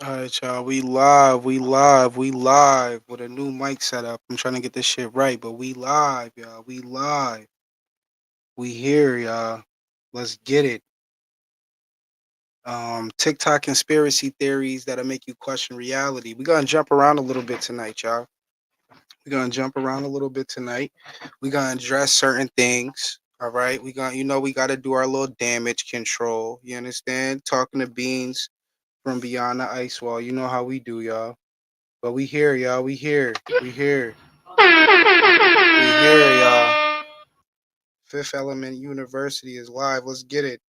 All right, y'all. We live with a new mic setup. I'm trying to get this shit right, but we live, y'all. We live. We here, y'all. Let's get it. TikTok conspiracy theories that'll make you question reality. We're gonna jump around a little bit tonight, y'all. We're gonna jump around a little bit tonight. We're gonna address certain things. All right. We gotta do our little damage control. You understand? Talking to beans from beyond the ice wall. You know how we do, y'all. But we here, y'all. We here. We here. We here, y'all. Fifth Element University is live. Let's get it.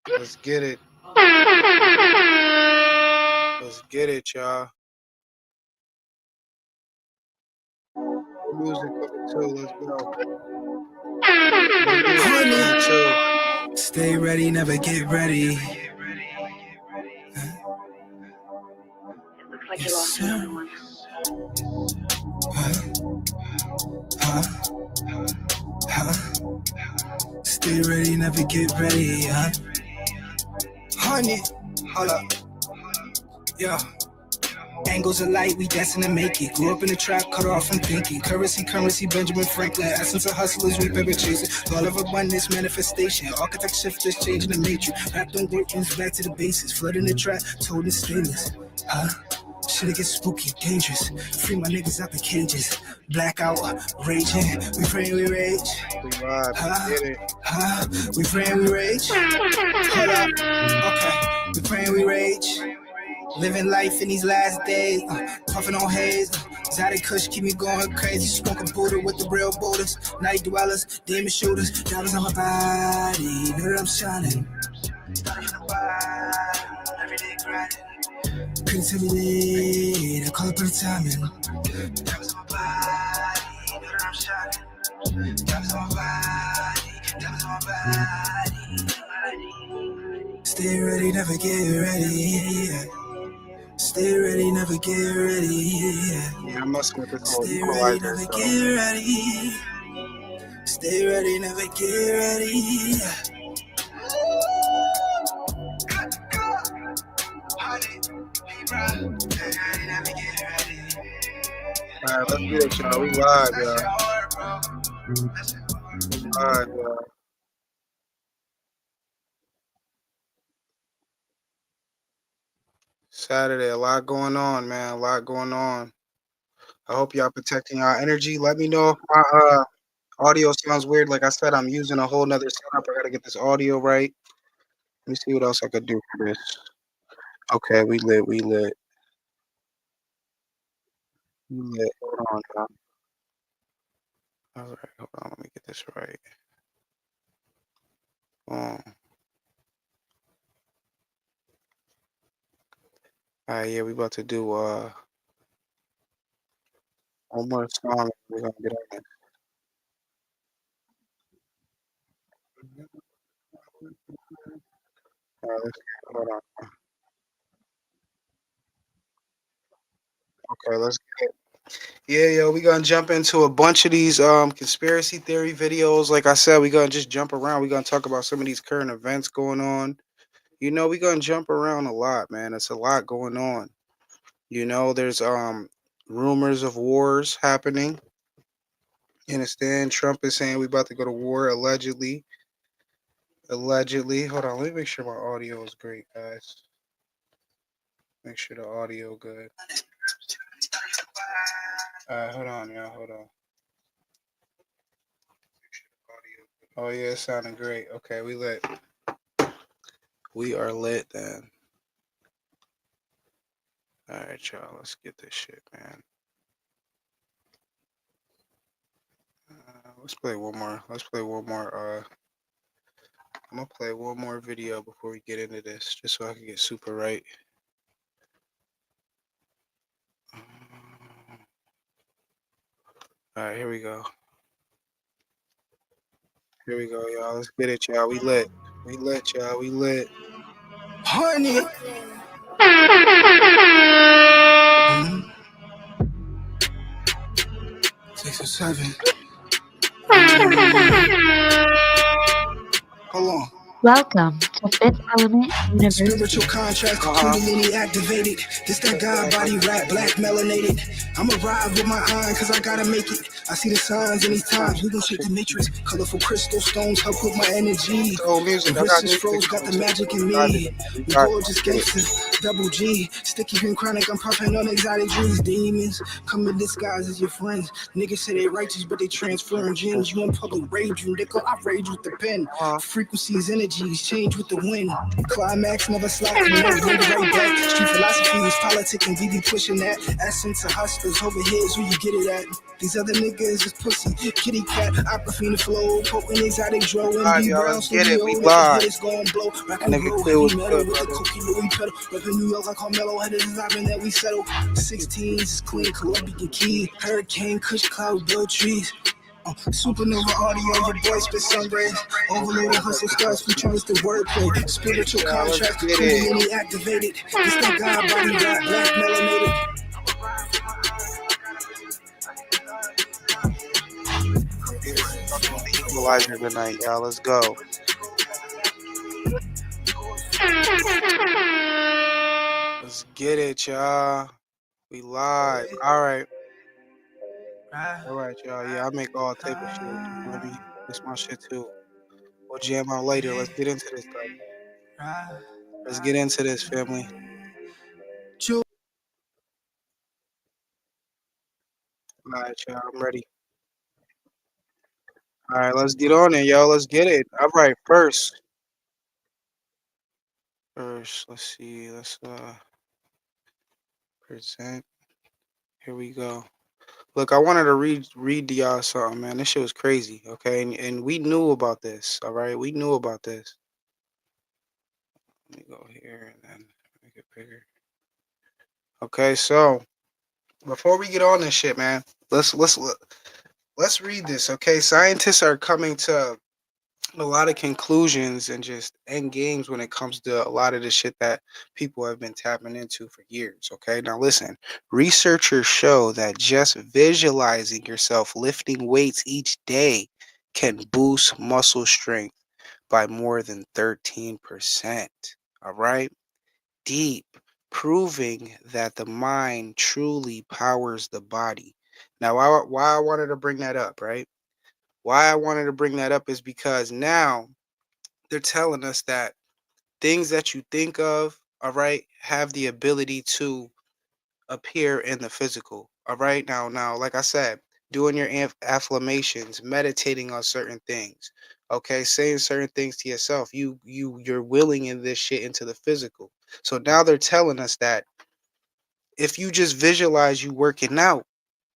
Let's get it. Let's get it, y'all. Music coming too. Let's go. Music too. Stay ready, never get ready. Yes, sir. Stay ready, never get ready. Honey, hold up. Yeah. Angles of light, we destined to make it. Grew up in the trap, cut off from thinking. Currency, Benjamin Franklin. Essence of hustlers, we paper chasing. All of abundance, manifestation. Architect shifters, changing the matrix. Wrapped on workings, back to the bases. Flooding the trap, told the stainless. Shit get spooky, dangerous. Free my niggas out the cages. Blackout, raging. We pray we rage. We live. Get it. We pray we rage. Hold up. Okay. We pray we rage. Living life in these last days, puffing on haze. Zaddy Kush keep me going crazy. Smoking Buddha with the real boulders. Night dwellers, demon shooters. Diamonds on my body, know that I'm shining. Everyday grinding. Couldn't tell me late, I call it perfect timing. Diamonds on my body, know that I'm shining. Diamonds on my body. Stay ready, never get ready. Stay ready, never get ready. Yeah, I'm messing with this whole Stay ready, equalizer. never get ready. Stay ready, never get ready. Alright, let's get it, y'all. We live, y'all. We live, y'all. Saturday, a lot going on, man. A lot going on. I hope y'all protecting y'all energy. Let me know if my audio sounds weird. Like I said, I'm using a whole nother setup. I gotta get this audio right. Let me see what else I could do for this. Okay, we lit. We lit. We lit. Hold on, y'all. All right, hold on. Let me get this right. All right, yeah, we about to do one more song. We're gonna get on it. All right, let's get, hold on. Okay, let's get it. Yeah, yo, we gonna jump into a bunch of these conspiracy theory videos. Like I said, we gonna just jump around. We gonna talk about some of these current events going on. We gonna jump around a lot, man. It's a lot going on. There's rumors of wars happening. You understand? Trump is saying we about to go to war allegedly. Allegedly. Hold on, let me make sure my audio is great, guys. Make sure the audio good. Hold on, y'all. Hold on. Oh yeah, it's sounding great. Okay, we lit. We are lit then. All right, y'all. Let's get this shit, man. Let's play one more. Let's play one more. I'm gonna play one more video before we get into this, just so I can get super right. All right, here we go. Here we go, y'all. Let's get it, y'all. We lit. We lit, y'all. We lit. Honey. 6 or 7. Hold on. Welcome The Fifth Element University. Spiritual contracts, Uh-huh. Kundalini activated. This that God body rap, black melanated. I'ma ride with my iron, cause I gotta make it. I see the signs in these times, we gon' shake the matrix. Colorful crystal stones help with my energy. Soul music. The I got wrist is music froze, got coming the too. magic in We vibing, me. man. We We vibing. gorgeous Get it. gangster, double G. Sticky green chronic, I'm puffing on exotic dreams. Demons come in disguise as your friends. Niggas say they righteous, but they transferring genes. You in public rage, you nigga, I rage with the pen. Uh-huh. Frequencies, energies change with the wind. Climax never slack, you know, remember right back. Street philosophy is politic and we be pushing that. Essence of hustlers over here is where you get it at. These other niggas is pussy, kitty cat, aquafina flow, potent exotic dro, and Live, B y'all. Brown Let's get studio. it. We Let the live. hitters go and blow. Rock That and nigga roll, Q was heavy metal good, with the brother. cookie Louis pedal. Reppin' New York like Carmelo, headed is vibing that we settle. 16s is clean, Colombian key. Hurricane, Kush cloud, build trees. Supernova audio, your boy spit sun rays. Overloaded hustle stars, futuristic wordplay. Spiritual Yeah, let's contracts, get it. Kundalini activated. This that God body rap, black melanated. Equalizer tonight, y'all. Let's go. Let's get it, y'all. We live. All right. All right, y'all. Yeah, I make all type of shit. You know what I mean? That's my shit too. We'll jam out later. Let's get into this, though. Let's get into this, family. All right, y'all. I'm ready. All right, let's get on it, yo. Let's get it. All right, first, let's see. Let's present. Here we go. Look, I wanted to read to y'all something, man. This shit was crazy, okay? And we knew about this, all right? We knew about this. Let me go here and then make it bigger. Okay, so before we get on this shit, man, let's read this, okay? Scientists are coming to a lot of conclusions and just end games when it comes to a lot of the shit that people have been tapping into for years. Okay, now listen, researchers show that just visualizing yourself lifting weights each day can boost muscle strength by more than 13%. All right, deep, proving that the mind truly powers the body. Now, why I wanted to bring that up, right? Why I wanted to bring that up is because now they're telling us that things that you think of, all right, have the ability to appear in the physical. All right. Now, like I said, doing your affirmations, meditating on certain things, okay, saying certain things to yourself, you're willing in this shit into the physical. So now they're telling us that if you just visualize you working out,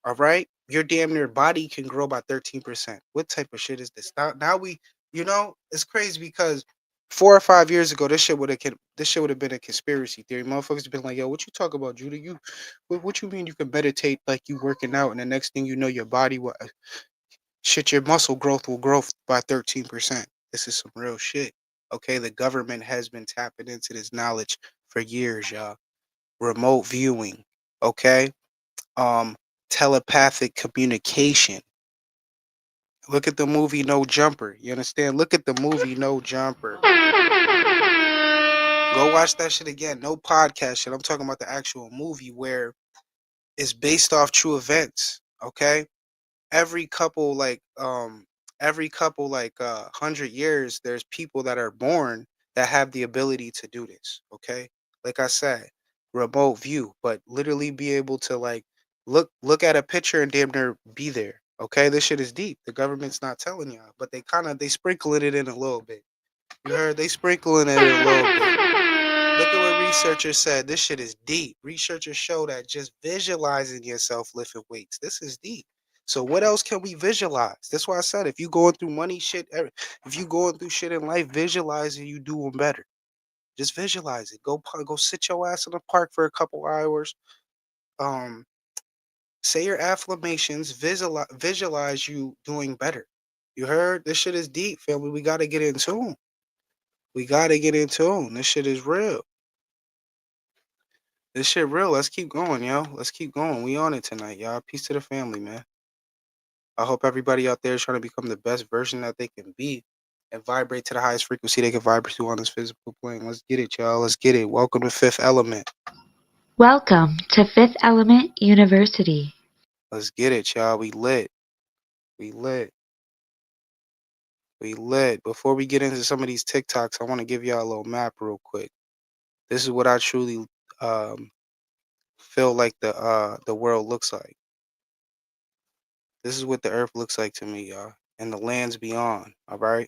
all right, your damn near body can grow by 13%. What type of shit is this? Now we, it's crazy because 4 or 5 years ago, this shit would have been a conspiracy theory. Motherfuckers have been like, yo, what you talk about, Judah? What you mean you can meditate like you working out, and the next thing you know, your body will shit, your muscle growth will grow by 13%. This is some real shit. Okay, the government has been tapping into this knowledge for years, y'all. Remote viewing, okay, um, telepathic communication. Look at the movie No Jumper. You understand? Look at the movie No Jumper. Go watch that shit again. No podcast shit. I'm talking about the actual movie where it's based off true events. Okay. Every couple like 100 years, there's people that are born that have the ability to do this. Okay. Like I said, remote view, but literally be able to like look at a picture and damn near be there. Okay. This shit is deep. The government's not telling y'all, but they sprinkling it in a little bit. You heard? They sprinkling it in a little bit. Look at what researchers said. This shit is deep. Researchers show that just visualizing yourself lifting weights. This is deep. So what else can we visualize? That's why I said if you going through money shit, if you going through shit in life, visualizing you doing better. Just visualize it. Go sit your ass in the park for a couple hours. Um, say your affirmations. Visualize you doing better. You heard? This shit is deep, family. We gotta get in tune. We gotta get in tune. This shit is real. This shit real. Let's keep going, yo. Let's keep going. We on it tonight, y'all. Peace to the family, man. I hope everybody out there is trying to become the best version that they can be. and vibrate to the highest frequency they can vibrate to on this physical plane. Let's get it, y'all. Let's get it. Welcome to Fifth Element. Welcome to Fifth Element University. Let's get it, y'all. We lit. We lit. We lit. Before we get into some of these TikToks, I want to give y'all a little map real quick. This is what I truly feel like the world looks like. This is what the earth looks like to me, y'all. And the lands beyond, all right?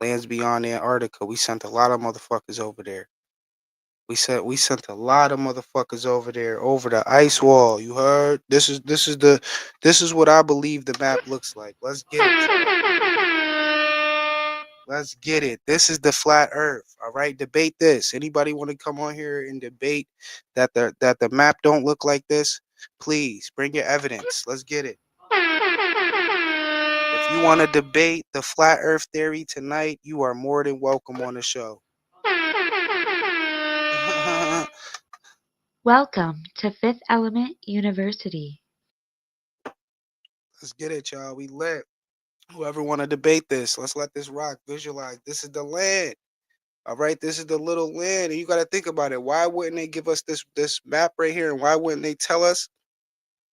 Lands beyond Antarctica. We sent a lot of motherfuckers over there. We sent a lot of motherfuckers over there, over the ice wall. You heard? This is what I believe the map looks like. Let's get it, y'all. Let's get it. This is the flat earth. All right. Debate this. Anybody want to come on here and debate that the map don't look like this? Please bring your evidence. Let's get it. If you want to debate the flat earth theory tonight, you are more than welcome on the show. Welcome to Fifth Element University. Let's get it, y'all. We lit. Whoever want to debate this, let's let this rock. Visualize. This is the land. All right, this is the little land, and you got to think about it. Why wouldn't they give us this map right here, and why wouldn't they tell us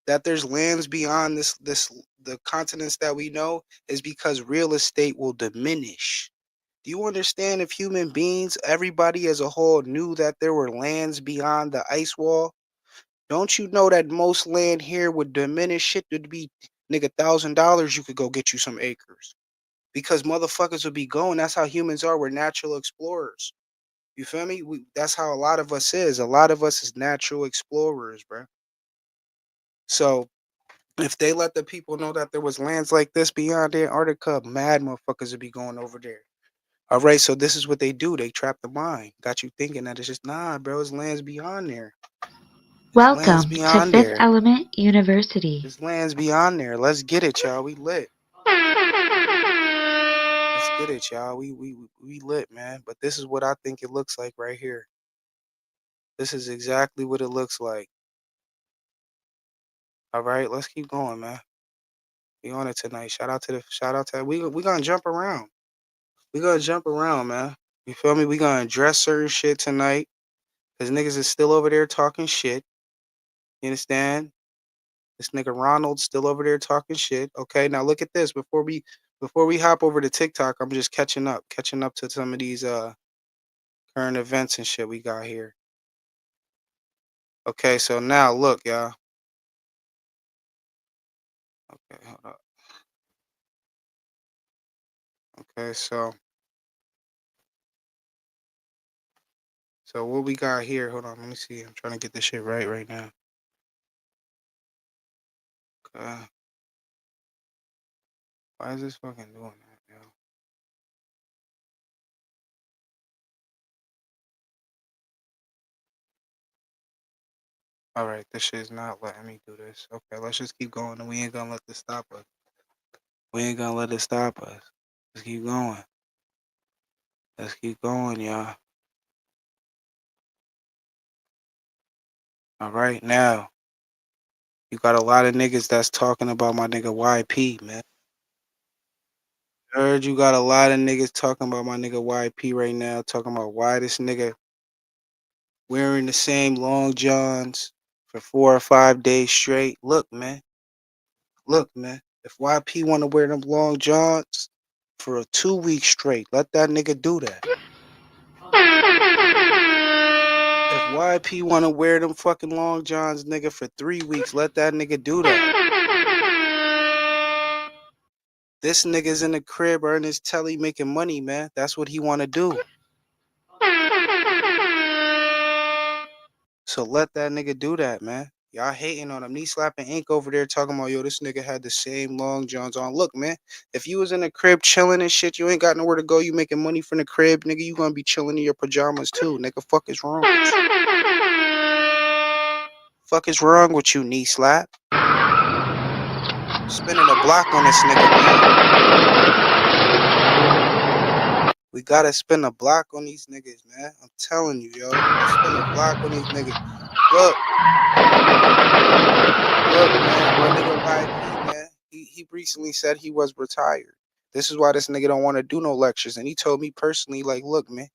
that there's lands beyond the continents that we know? Is because real estate will diminish. Do you understand? If human beings, everybody as a whole, knew that there were lands beyond the ice wall, don't you know that most land here would diminish? It would be nigga $1,000. You could go get you some acres because motherfuckers would be going. That's how humans are. We're natural explorers. You feel me? That's how a lot of us is. A lot of us is natural explorers, bro. So if they let the people know that there was lands like this beyond Antarctica, mad motherfuckers would be going over there. All right, so this is what they do. They trap the mind. Got you thinking that it's just, nah, bro, there's lands beyond there. There's lands Welcome to beyond Fifth there. Element University. There's lands beyond there. Let's get it, y'all. We lit. Let's get it, y'all. We lit, man. But this is what I think it looks like right here. This is exactly what it looks like. All right, let's keep going, man. We on it tonight. Shout out to we gonna jump around. We gonna jump around, man. You feel me? We gonna address certain shit tonight. Cause niggas is still over there talking shit. You understand? This nigga Ronald's still over there talking shit. Okay, now look at this. Before we hop over to TikTok, I'm just catching up to some of these current events and shit we got here. Okay, so now look, y'all. Okay, hold up. Okay, so what we got here? Hold on, let me see. I'm trying to get this shit right now. Okay. Why is this fucking doing that, yo? All right, this shit is not letting me do this. Okay, let's just keep going, and we ain't gonna let this stop us. We ain't gonna let it stop us. Let's keep going. Let's keep going, y'all. All right, now you got a lot of niggas that's talking about my nigga YP, man. Heard you got a lot of niggas talking about my nigga YP right now, talking about why this nigga wearing the same long johns for 4 or 5 days straight. Look, man. If YP want to wear them long johns for 2 weeks straight, let that nigga do that. If YP want to wear them fucking long johns, nigga, for 3 weeks, let that nigga do that. This nigga's in the crib or in his telly making money, man. That's what he want to do. So let that nigga do that, man. Y'all hating on him. Knee slapping ink over there talking about, yo, this nigga had the same long johns on. Look, man, if you was in the crib chilling and shit, you ain't got nowhere to go. You making money from the crib, nigga, you gonna be chilling in your pajamas too. Nigga, fuck is wrong with you? Fuck is wrong with you, knee slap? Spinning a block on this nigga, man. We gotta spin a block on these niggas, man. I'm telling you, yo. Let's spin a block on these niggas. Look, man, my nigga YP, man. He recently said he was retired. This is why this nigga don't want to do no lectures. And he told me personally, like, look, man,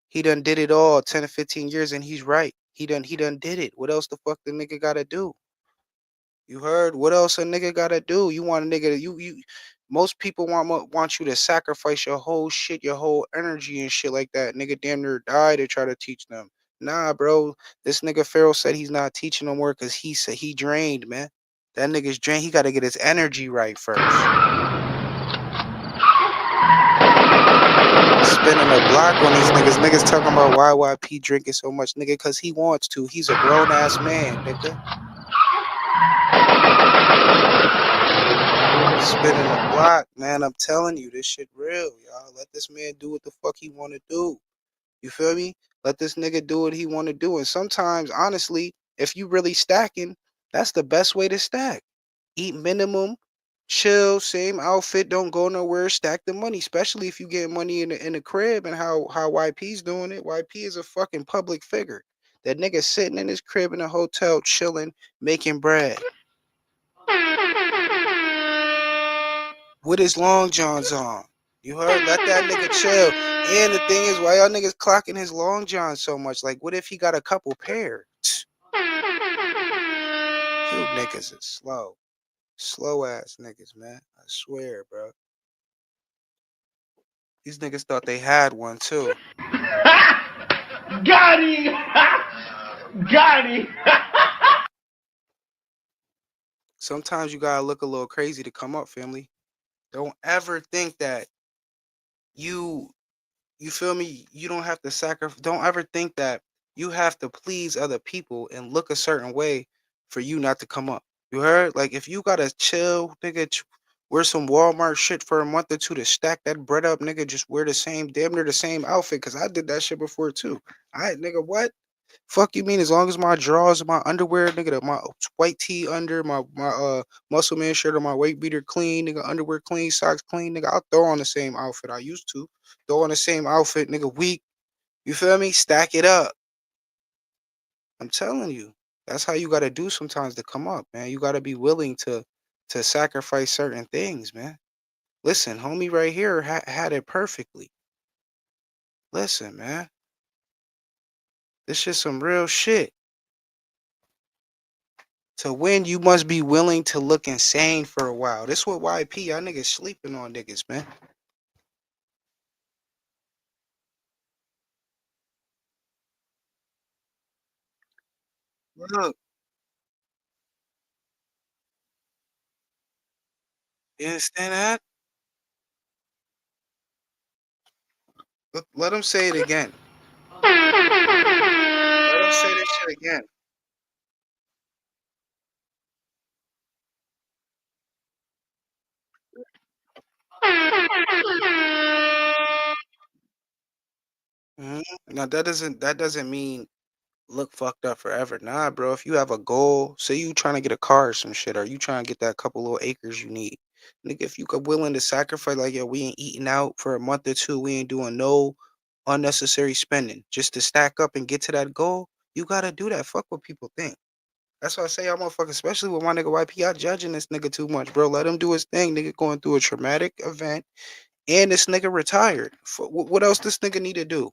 he done did it all 10 to 15 years, and he's right. He done did it. What else the fuck the nigga gotta do? You heard? What else a nigga gotta do? You want a nigga to, you most people want you to sacrifice your whole shit, your whole energy and shit like that. Nigga damn near die to try to teach them. Nah, bro. This nigga Pharaoh said he's not teaching no more because he said he drained, man. That nigga's drained. He gotta get his energy right first. Spinning a block on these niggas. Niggas talking about YYP drinking so much, nigga, because he wants to. He's a grown ass man, nigga. Spinning a block, man. I'm telling you, this shit real, y'all. Let this man do what the fuck he want to do. You feel me? Let this nigga do what he want to do. And sometimes, honestly, if you really stacking, that's the best way to stack. Eat minimum, chill, same outfit, don't go nowhere, stack the money, especially if you get money in the crib. And how YP's doing it. YP is a fucking public figure. That nigga sitting in his crib in a hotel chilling, making bread with his long johns on. You heard? Let that nigga chill. And the thing is, why y'all niggas clocking his long john so much? Like, what if he got a couple pair? You niggas is slow. Slow ass niggas, man. I swear, bro. These niggas thought they had one too. Got him! Got him! Sometimes you gotta look a little crazy to come up, family. Don't ever think that you feel me? You don't have to sacrifice. Don't ever think that you have to please other people and look a certain way for you not to come up. You heard? Like, if you gotta chill, nigga, wear some Walmart shit for a month or two to stack that bread up, nigga, just wear the same, damn near the same outfit. Cause I did that shit before too. Nigga, what? Fuck you mean? As long as my drawers and my underwear, nigga, my white tee under, my muscle man shirt or my weight beater clean, nigga, underwear clean, socks clean, nigga, I'll throw on the same outfit I used to. Throw on the same outfit, nigga, week. You feel me? Stack it up. I'm telling you. That's how you gotta do sometimes to come up, man. You gotta be willing to sacrifice certain things, man. Listen, homie right here had it perfectly. Listen, man. This shit some real shit. To win, you must be willing to look insane for a while. This what YP, y'all niggas sleeping on niggas, man. Look, you understand that? Let him say it again. Let him say this shit again. Now that doesn't mean look fucked up forever. Nah, bro. If you have a goal, say you trying to get a car or some shit, or you trying to get that couple little acres you need, nigga. If you could willing to sacrifice, like, yo, we ain't eating out for a month or two, we ain't doing no unnecessary spending just to stack up and get to that goal. You gotta do that. Fuck what people think. That's why I say y'all motherfuckers, especially with my nigga YP, y'all judging this nigga too much, bro. Let him do his thing. Nigga going through a traumatic event, and this nigga retired. What else this nigga need to do?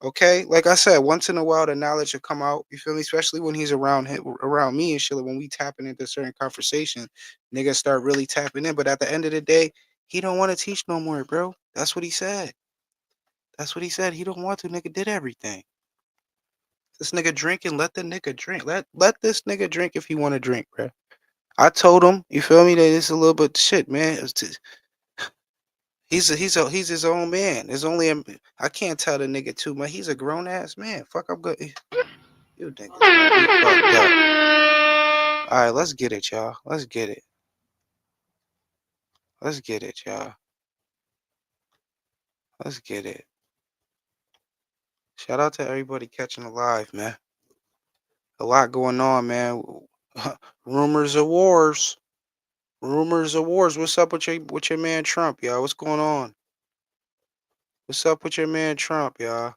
Okay, like I said, once in a while the knowledge will come out. You feel me? Especially when he's around around me and shit. Like when we tapping into certain conversation, niggas start really tapping in. But at the end of the day, he don't want to teach no more, bro. That's what he said. That's what he said. He don't want to. Nigga did everything. This nigga drinking. Let the nigga drink. Let this nigga drink if he want to drink, bro. I told him. You feel me? That it's a little bit shit, man. He's his own man. There's only I can't tell the nigga too much. He's a grown ass man. Fuck, I'm good. You niggas, man, you fucked up. All right, let's get it, y'all. Let's get it. Let's get it, y'all. Let's get it. Shout out to everybody catching alive, man. A lot going on, man. Rumors of wars. Rumors of wars. What's up with your man Trump, y'all? What's going on? What's up with your man Trump, y'all?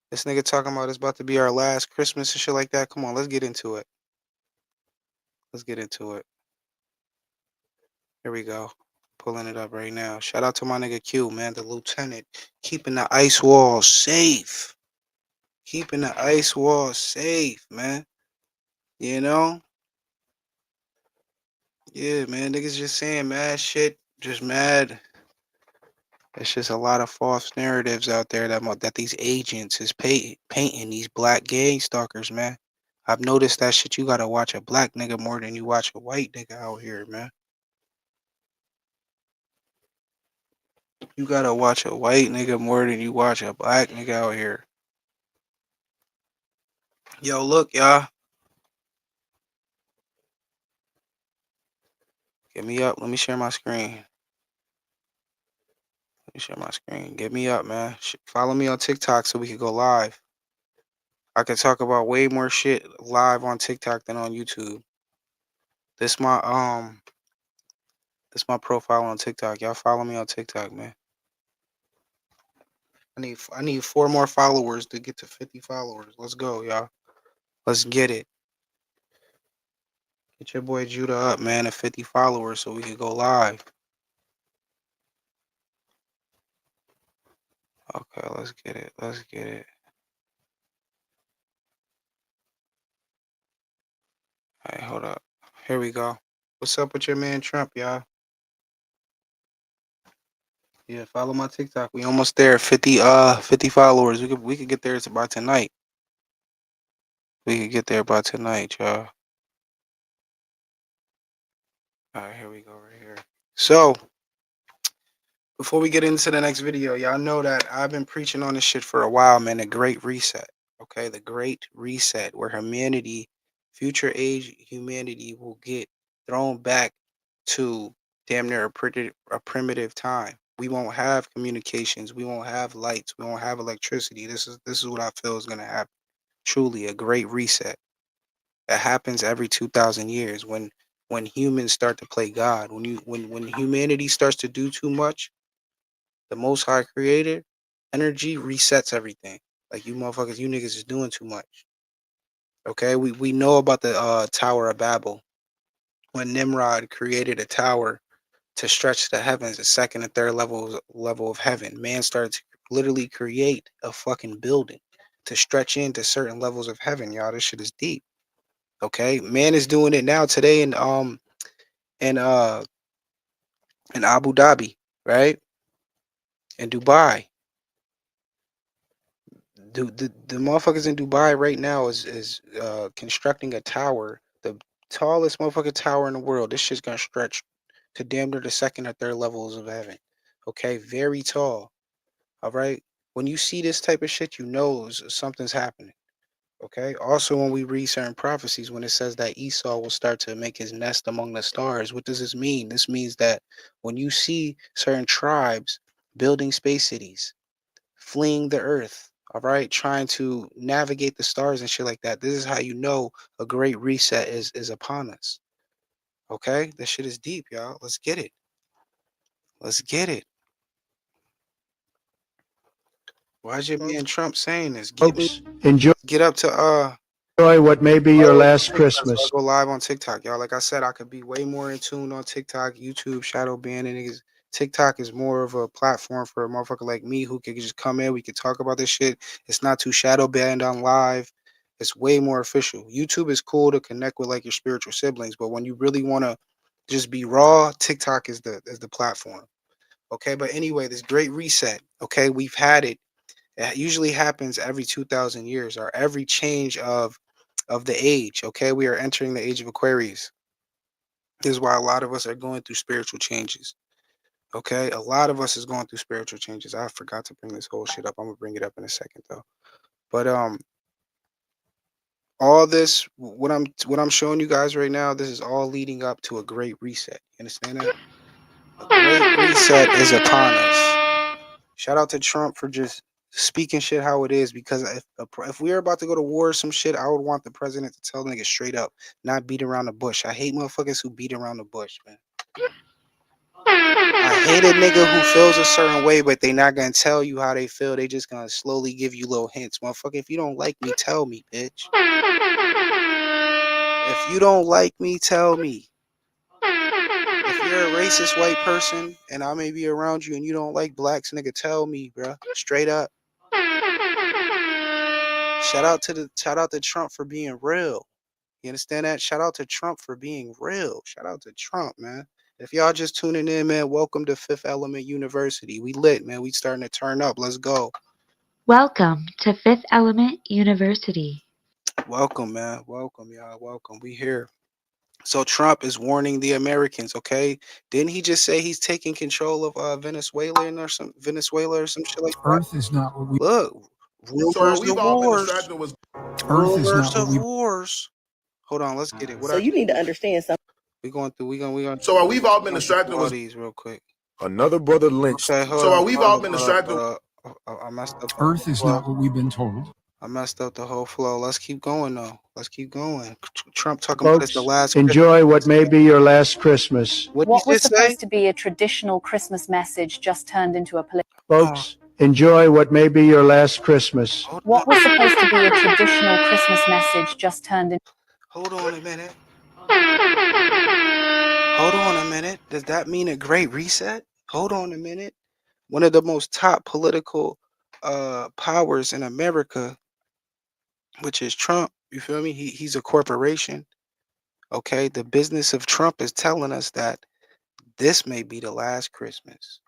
This nigga talking about it's about to be our last Christmas and shit like that. Come on, let's get into it. Let's get into it. Here we go. pulling it up right now. Shout out to my nigga Q, man, the lieutenant, keeping the ice wall safe. Keeping the ice wall safe, man. You know? Yeah, man. Niggas just saying mad shit. Just mad. It's just a lot of false narratives out there that these agents is painting these black gang stalkers, man. I've noticed that shit. You gotta watch a black nigga more than you watch a white nigga out here, man. You gotta watch a white nigga more than you watch a black nigga out here. Yo, look, y'all. Get me up. Let me share my screen. Let me share my screen. Get me up, man. Follow me on TikTok so we can go live. I can talk about way more shit live on TikTok than on YouTube. This my profile on TikTok. Y'all follow me on TikTok, man. I need 4 more followers to get to 50 followers. Let's go, y'all. Let's get it. Get your boy Judah up, man, at 50 followers so we can go live. Okay, let's get it. Let's get it. All right, hold up. Here we go. What's up with your man Trump, y'all? Yeah, follow my TikTok. We almost there. 50 followers. We could get there by tonight. We could get there by tonight, y'all. All right, here we go right here. So, before we get into the next video, y'all know that I've been preaching on this shit for a while, man. The Great Reset. Okay, the Great Reset, where humanity, future age humanity, will get thrown back to damn near a primitive time. We won't have communications. We won't have lights. We won't have electricity. This is what I feel is gonna happen. Truly, a Great Reset. That happens every 2,000 years when humans start to play God. When humanity starts to do too much, the Most High Creator energy resets everything. Like, you motherfuckers, you niggas is doing too much. Okay, we know about the Tower of Babel, when Nimrod created a tower to stretch the heavens, the second and third level of heaven. Man started to literally create a fucking building to stretch into certain levels of heaven. Y'all, this shit is deep. Okay, man is doing it now today in in Abu Dhabi, right? In Dubai. The motherfuckers in Dubai right now is constructing a tower, the tallest motherfucking tower in the world. This shit's gonna stretch to damn near the second or third levels of heaven. Okay, very tall. All right. When you see this type of shit, you know something's happening. Okay. Also, when we read certain prophecies, when it says that Esau will start to make his nest among the stars, what does this mean? This means that when you see certain tribes building space cities, fleeing the earth, all right, trying to navigate the stars and shit like that, this is how you know a great reset is upon us. Okay, this shit is deep, y'all. Let's get it. Let's get it. Why is your man Trump saying this? Enjoy Get up to what may be your last so Christmas. I go live on TikTok, y'all. Like I said, I could be way more in tune on TikTok, YouTube, shadow banning niggas. TikTok is more of a platform for a motherfucker like me who can just come in. We can talk about this shit. It's not too shadow banned on live. It's way more official. YouTube is cool to connect with like your spiritual siblings, but when you really want to just be raw, TikTok is the platform. Okay, but anyway, this great reset. Okay, we've had it. It usually happens every 2,000 years or every change of the age. Okay, we are entering the age of Aquarius. This is why a lot of us are going through spiritual changes. Okay, a lot of us is going through spiritual changes. I forgot to bring this whole shit up. I'm gonna bring it up in a second though. But all this what I'm showing you guys right now, this is all leading up to a great reset. You understand that? A great reset is upon us. Shout out to Trump for just speaking shit how it is, because if we were about to go to war or some shit, I would want the president to tell niggas straight up, not beat around the bush. I hate motherfuckers who beat around the bush, man. I hate a nigga who feels a certain way, but they not gonna tell you how they feel. They just gonna slowly give you little hints. Motherfucker, if you don't like me, tell me, bitch. If you don't like me, tell me. If you're a racist white person and I may be around you and you don't like blacks, nigga, tell me, bruh. Straight up. Shout out to Trump for being real. You understand that? Shout out to Trump for being real. Shout out to Trump, man. If y'all just tuning in, man, welcome to Fifth Element University. We lit, man. We starting to turn up. Let's go. Welcome to Fifth Element University. Welcome, man. Welcome, y'all. Welcome. We here. So Trump is warning the Americans, okay? Didn't he just say he's taking control of Venezuela or some shit like that? Earth is not what we. Look, rumors of wars. Earth is Rumors not what of we. wars. Hold on, let's get it. What So I you just need to do? understand something. We going through. We going. So are we've all been All distracted with these real quick. Another brother lynched. Okay, hold So on. are we've all been distracted? I messed up. Earth is not what we've been told. I messed up the whole flow. Let's keep going though. Let's keep going. Trump talking about it's the Folks, last. enjoy what may be your last Christmas. What What you was just say? supposed to be a traditional Christmas message just turned into a political. Folks, enjoy what may be your last Christmas. Hold What on. was supposed to be a traditional Christmas message just turned into. Hold on a minute. Hold on a minute. Does that mean a great reset? Hold on a minute. One of the most top political powers in America, which is Trump. You feel me? He's a corporation. Okay. The business of Trump is telling us that this may be the last Christmas.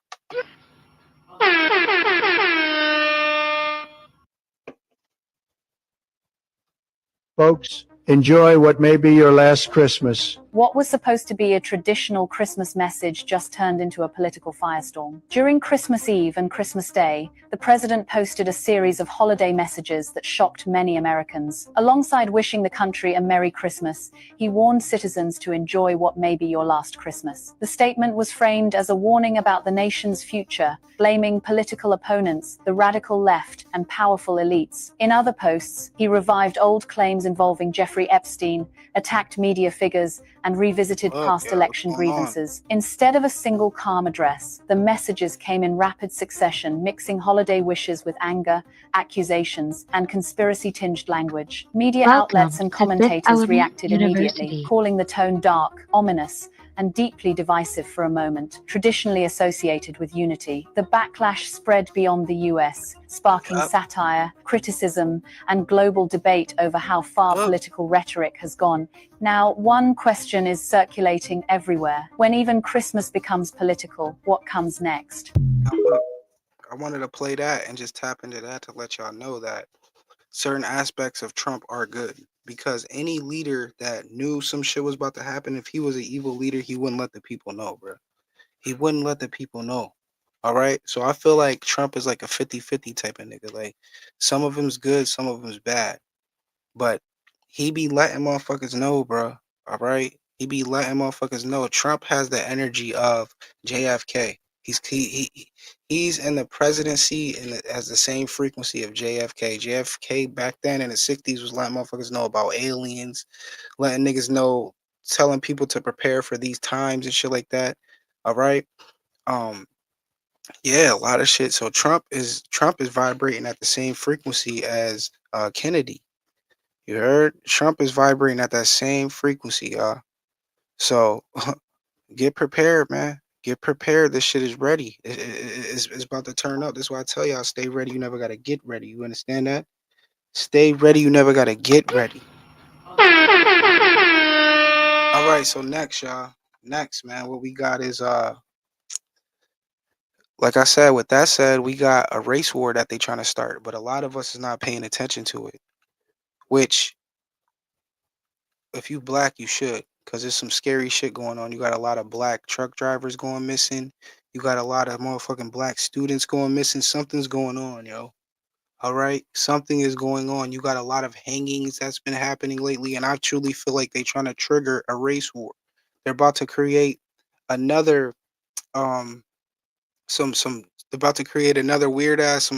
Folks, enjoy what may be your last Christmas. What was supposed to be a traditional Christmas message just turned into a political firestorm. During Christmas Eve and Christmas Day, the president posted a series of holiday messages that shocked many Americans. Alongside wishing the country a Merry Christmas, he warned citizens to enjoy what may be your last Christmas. The statement was framed as a warning about the nation's future, blaming political opponents, the radical left, and powerful elites. In other posts, he revived old claims involving Jeffrey Epstein, attacked media figures, and revisited past election grievances. Instead of a single calm address, the messages came in rapid succession, mixing holiday wishes with anger, accusations, and conspiracy-tinged language. Media Welcome outlets and to Fifth commentators Element reacted immediately, University. calling the tone dark, ominous, and deeply divisive for a moment, traditionally associated with unity. The backlash spread beyond the US, sparking satire, criticism, and global debate over how far political rhetoric has gone. Now, one question is circulating everywhere. When even Christmas becomes political, what comes next? I wanted to play that and just tap into that to let y'all know that certain aspects of Trump are good. Because any leader that knew some shit was about to happen, if he was an evil leader, he wouldn't let the people know, bro. He wouldn't let the people know. All right. So I feel like Trump is like a 50-50 type of nigga. Like some of him's good, some of him's bad. But he be letting motherfuckers know, bro. All right. He be letting motherfuckers know. Trump has the energy of JFK. He's in the presidency and has the same frequency of JFK. JFK back then in the 60s was letting motherfuckers know about aliens, letting niggas know, telling people to prepare for these times and shit like that. All right. Yeah, a lot of shit. So Trump is vibrating at the same frequency as Kennedy. You heard? Trump is vibrating at that same frequency, y'all. So get prepared, man. Get prepared. This shit is ready. It's about to turn up. That's why I tell y'all, stay ready. You never gotta get ready. You understand that? Stay ready. You never gotta get ready. All right. So next, y'all. Next, man, what we got is like I said. With that said, we got a race war that they trying to start, but a lot of us is not paying attention to it. Which, if you black, you should, because there's some scary shit going on. You got a lot of black truck drivers going missing. You got a lot of motherfucking black students going missing. Something's going on, yo. All right, something is going on. You got a lot of hangings that's been happening lately, and I truly feel like they're trying to trigger a race war. They're about to create another some they're about to create another weird ass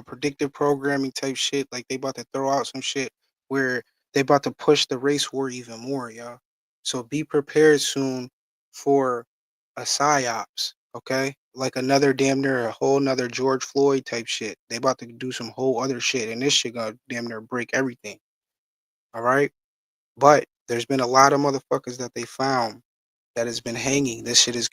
predictive programming type shit. Like they about to throw out some shit where they about to push the race war even more, y'all. So be prepared soon for a psyops, okay? Like another damn near a whole nother George Floyd type shit. They about to do some whole other shit, and this shit gonna damn near break everything. All right, but there's been a lot of motherfuckers that they found that has been hanging. This shit is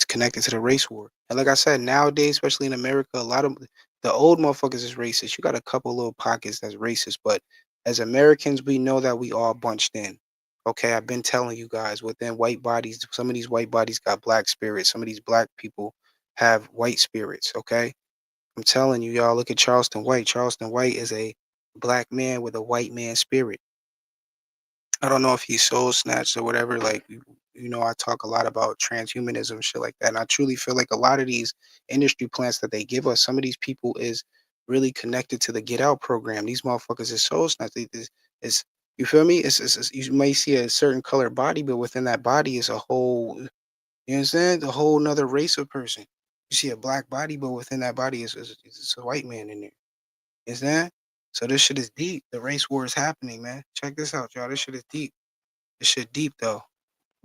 connected to the race war. And like I said, nowadays, especially in America, a lot of the old motherfuckers is racist. You got a couple little pockets that's racist, but as Americans, we know that we all bunched in. Okay, I've been telling you guys within white bodies, some of these white bodies got black spirits. Some of these black people have white spirits. Okay, I'm telling you, y'all, look at Charleston White. Charleston White is a black man with a white man spirit. I don't know if he's soul snatched or whatever. Like, I talk a lot about transhumanism, shit like that. And I truly feel like a lot of these industry plants that they give us, some of these people is really connected to the Get Out program. These motherfuckers is soul snatched. It's, you feel me? You may see a certain color body, but within that body is a whole, you understand? A whole nother race of person. You see a black body, but within that body is a white man in there. Is that? So this shit is deep. The race war is happening, man. Check this out, y'all. This shit is deep. This shit deep though.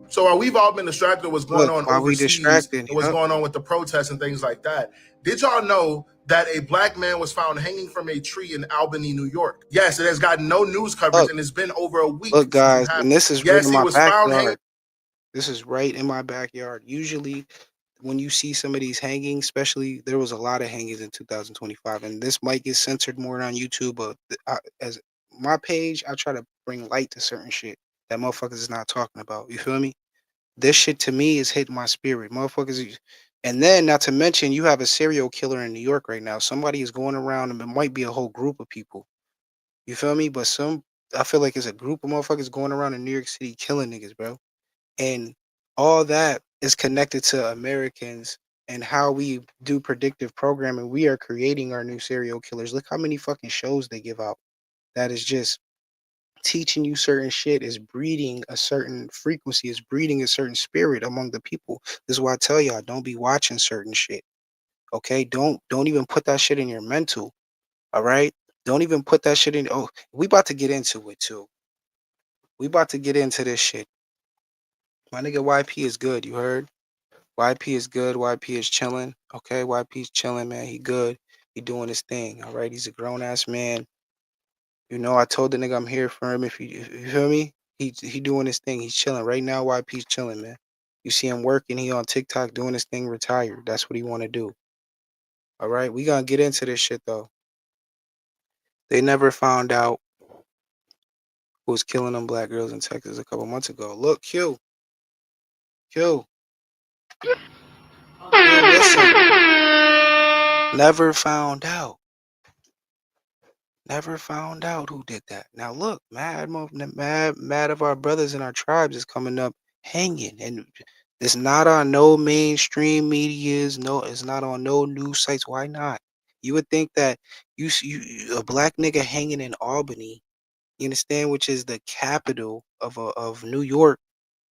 So while we've all been distracted with what's going Look, on while we overseas distracted, and what's yup. going on with the protests and things like that, did y'all know that a black man was found hanging from a tree in Albany, New York? Yes, it has gotten no news coverage Look, and it's been over a week look, since it guys, happened. and this is right Yes, in he my was found hanging. backyard. This is right in my backyard. Usually, when you see some of these hangings, especially there was a lot of hangings in 2025, and this might get censored more on YouTube, but as my page, I try to bring light to certain shit that motherfuckers is not talking about. You feel me? This shit to me is hitting my spirit, motherfuckers. And then, not to mention, you have a serial killer in New York right now. Somebody is going around, and it might be a whole group of people. You feel me? But I feel like it's a group of motherfuckers going around in New York City killing niggas, bro. And all that is connected to Americans and how we do predictive programming. We are creating our new serial killers. Look how many fucking shows they give out. That is just teaching you certain shit, is breeding a certain frequency, is breeding a certain spirit among the people. This is why I tell y'all, don't be watching certain shit. Okay? Don't even put that shit in your mental. All right? Don't even put that shit in. Oh, we about to get into it too. We about to get into this shit. My nigga YP is good, you heard? YP is good. YP is chilling. Okay, YP's chilling, man. He good. He doing his thing. All right, he's a grown ass man. I told the nigga I'm here for him. If you feel me, he doing his thing. He's chilling right now. YP's chilling, man. You see him working. He on TikTok doing his thing. Retired. That's what he want to do. All right, we gonna get into this shit though. They never found out who was killing them black girls in Texas a couple months ago. Look, Q. Listen. Never found out. Never found out who did that. Now look, mad of our brothers in our tribes is coming up hanging, and it's not on no mainstream medias. No, it's not on no news sites. Why not? You would think that a black nigga hanging in Albany, you understand, which is the capital of New York.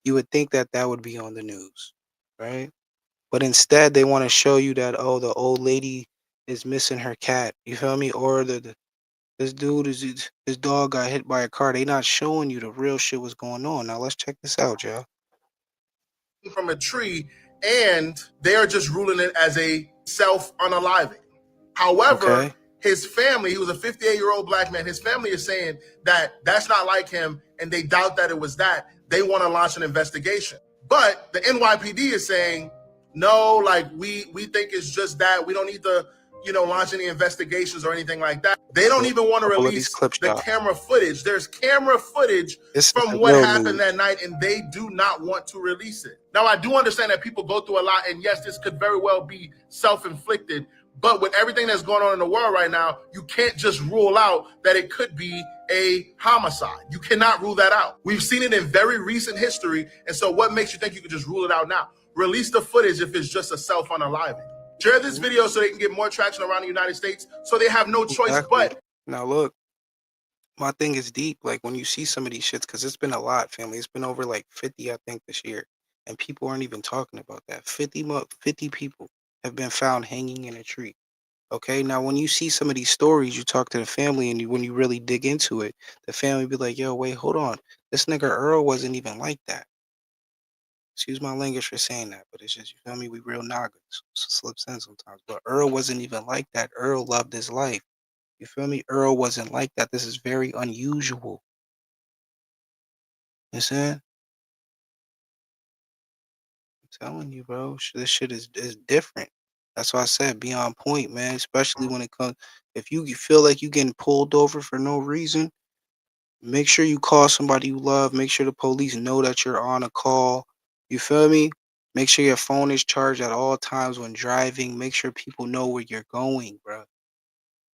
You would think that that would be on the news, right? But instead, they want to show you that, oh, the old lady is missing her cat. You feel me? Or his dog got hit by a car. They not showing you the real shit what's going on. Now let's check this out, y'all. From a tree, and they are just ruling it as a self-unaliving. However, Okay. his family, he was a 58-year-old black man, his family is saying that that's not like him, and they doubt that it was that. They want to launch an investigation. But the NYPD is saying, no, like we think it's just that. We don't need to, launch any investigations or anything like that. They don't even want to Couple of these release clips, the y'all. camera footage. There's camera footage This is from the what real happened news. that night, and they do not want to release it. Now, I do understand that people go through a lot, and yes, this could very well be self-inflicted, but with everything that's going on in the world right now, you can't just rule out that it could be a homicide. You cannot rule that out. We've seen it in very recent history, and so what makes you think you could just rule it out now? Release the footage if it's just a self-unaliving. Share this video so they can get more traction around the United States, so they have no choice but. Now look, my thing is deep. Like when you see some of these shits, because it's been a lot, family. It's been over like 50, I think, this year, and people aren't even talking about that. 50 people have been found hanging in a tree. Okay, now when you see some of these stories, you talk to the family, and when you really dig into it, the family be like, "Yo, wait, hold on, this nigga Earl wasn't even like that." Excuse my language for saying that, but it's just, you feel me? We real niggas, so slips in sometimes. But Earl wasn't even like that. Earl loved his life. You feel me? Earl wasn't like that. This is very unusual. You see? telling you, bro. This shit is different. That's why I said be on point, man. Especially when it comes, if you feel like you getting pulled over for no reason, make sure you call somebody you love. Make sure the police know that you're on a call. You feel me? Make sure your phone is charged at all times when driving. Make sure people know where you're going, bro.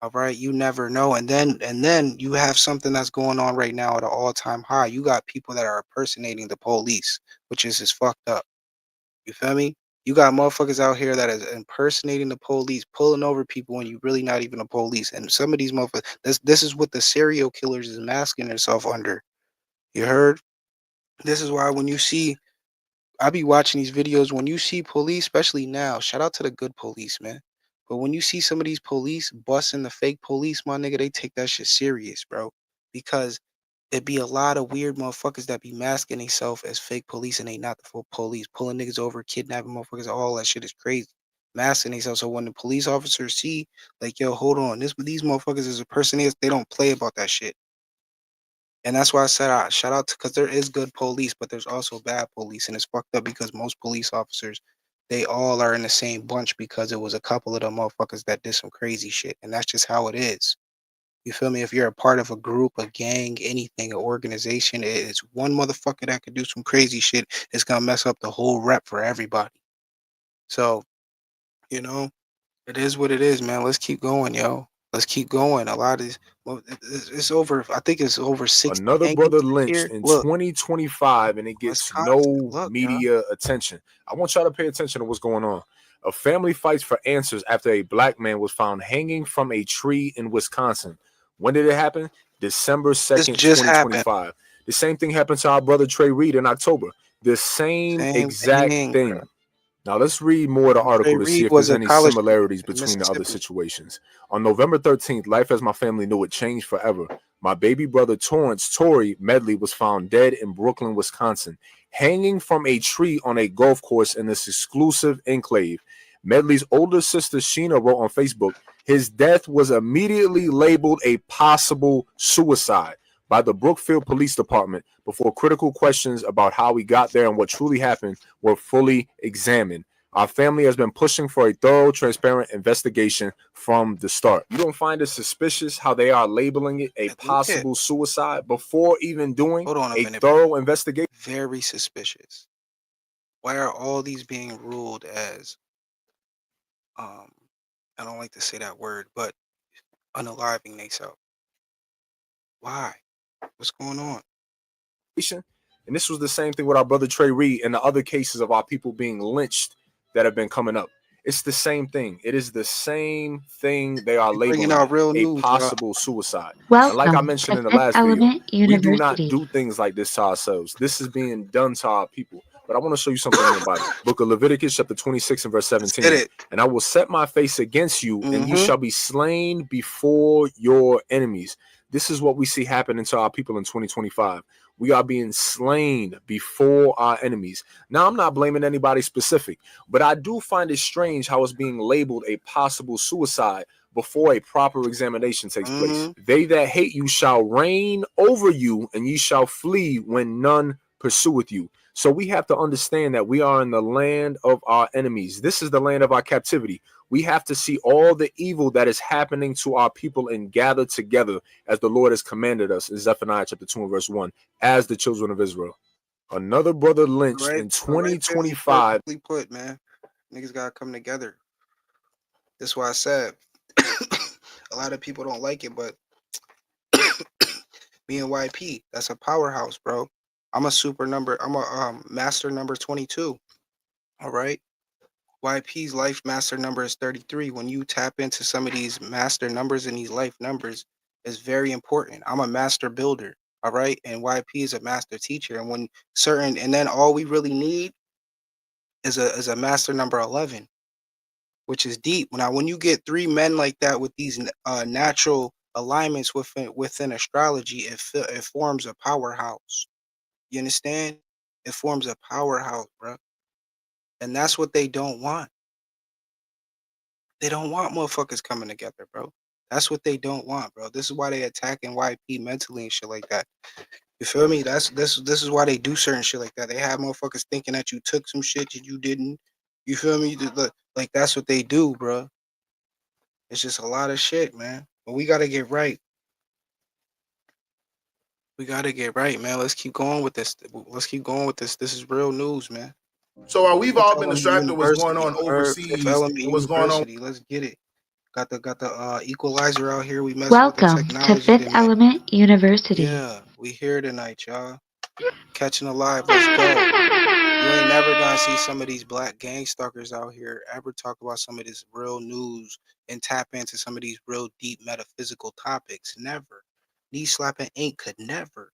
All right, you never know. And then you have something that's going on right now at an all-time high. You got people that are impersonating the police, which is just fucked up. You feel me? You got motherfuckers out here that is impersonating the police, pulling over people when you really not even a police. And some of these motherfuckers, this is what the serial killers is masking themselves under. You heard? This is why when you see, I be watching these videos, when you see police, especially now, shout out to the good police, man. But when you see some of these police busting the fake police, my nigga, they take that shit serious, bro. Because it be a lot of weird motherfuckers that be masking themselves as fake police and they not the full police, pulling niggas over, kidnapping motherfuckers, all that shit is crazy. Masking themselves. So when the police officers see, like, yo, hold on, these motherfuckers is impersonators, they don't play about that shit. And that's why I said, shout out to, because there is good police, but there's also bad police. And it's fucked up because most police officers, they all are in the same bunch because it was a couple of them motherfuckers that did some crazy shit. And that's just how it is. You feel me? If you're a part of a group, a gang, anything, an organization, it's one motherfucker that could do some crazy shit. It's gonna mess up the whole rep for everybody. So, you know, it is what it is, man. Let's keep going, yo. Let's keep going. A lot of these, well, it's over. I think it's over 60 Another hangings brother this lynched year. in Look, 2025 and it gets Wisconsin. no Look, yeah. media attention. I want y'all to pay attention to what's going on. A family fights for answers after a black man was found hanging from a tree in Wisconsin. When did it happen? December This 2nd, just happened. 2025. The same thing happened to our brother Trey Reed in October. The same Same exact thing, thing. bro. Now let's read more of the article Trey to see Reed if was there's a any college similarities student in between the other Mississippi. situations. On November 13th, life as my family knew it changed forever. My baby brother Tory Medley was found dead in Brooklyn, Wisconsin, hanging from a tree on a golf course in this exclusive enclave. Medley's older sister Sheena wrote on Facebook, his death was immediately labeled a possible suicide by the Brookfield Police Department before critical questions about how he got there and what truly happened were fully examined. Our family has been pushing for a thorough, transparent investigation from the start. You don't find it suspicious how they are labeling it a possible suicide before even doing a thorough investigation? Very suspicious. Why are all these being ruled as, I don't like to say that word, but unaliving themselves? Why? What's going on? And this was the same thing with our brother Trey Reed and the other cases of our people being lynched that have been coming up. It's the same thing. It is the same thing. They are labeling a possible suicide. And like I mentioned in the last video, we do not do things like this to ourselves. This is being done to our people. But I want to show you something in the Bible. Book of Leviticus, chapter 26 and verse 17. And I will set my face against you, and you shall be slain before your enemies. This is what we see happening to our people in 2025. We are being slain before our enemies. Now, I'm not blaming anybody specific, but I do find it strange how it's being labeled a possible suicide before a proper examination takes place. They that hate you shall reign over you, and ye shall flee when none pursueth you. So we have to understand that we are in the land of our enemies. This is the land of our captivity. We have to see all the evil that is happening to our people and gather together as the Lord has commanded us in Zephaniah chapter 2 and verse 1 as the children of Israel. Another brother lynched in 2025. Perfectly put, man. Niggas gotta come together. That's why I said a lot of people don't like it, but me and YP, that's a powerhouse, bro. I'm a master number 22. All right. YP's life master number is 33. When you tap into some of these master numbers and these life numbers, it's very important. I'm a master builder. All right. And YP is a master teacher. And and then all we really need is a master number 11, which is deep. Now, when you get three men like that with these natural alignments within astrology, it forms a powerhouse. You understand? It forms a powerhouse, bro. And that's what they don't want. They don't want motherfuckers coming together, bro. That's what they don't want, bro. This is why they attacking YP mentally and shit like that. You feel me? This is why they do certain shit like that. They have motherfuckers thinking that you took some shit that you didn't. You feel me? Like that's what they do, bro. It's just a lot of shit, man. But we gotta get right. We gotta get right, man. Let's keep going with this. Let's keep going with this. This is real news, man. So while we've Fifth all been Element distracted what's going University, on you heard? Fifth overseas Element and what's going on. University. Let's get it. Got the equalizer out here. We messing with the Welcome to technology Fifth tonight. Element University. Yeah, we here tonight, y'all. Catching a live. Let's go. You ain't never gonna see some of these black gang stalkers out here ever talk about some of this real news and tap into some of these real deep metaphysical topics. Never. Knee slapping ink could never.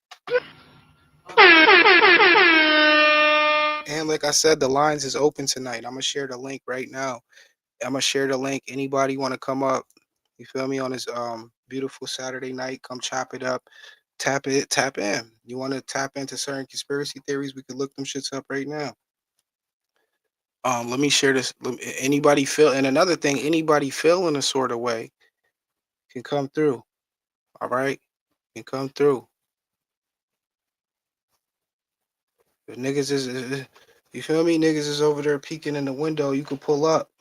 And like I said, the lines is open tonight. I'm gonna share the link right now. I'm gonna share the link. Anybody want to come up? You feel me on this beautiful Saturday night? Come chop it up, tap in. You want to tap into certain conspiracy theories? We could look them shits up right now. Let me share this. Anybody feel? And another thing, anybody feel in a sort of way can come through. All right, can come through. The niggas is, you feel me? Niggas is over there peeking in the window. You could pull up.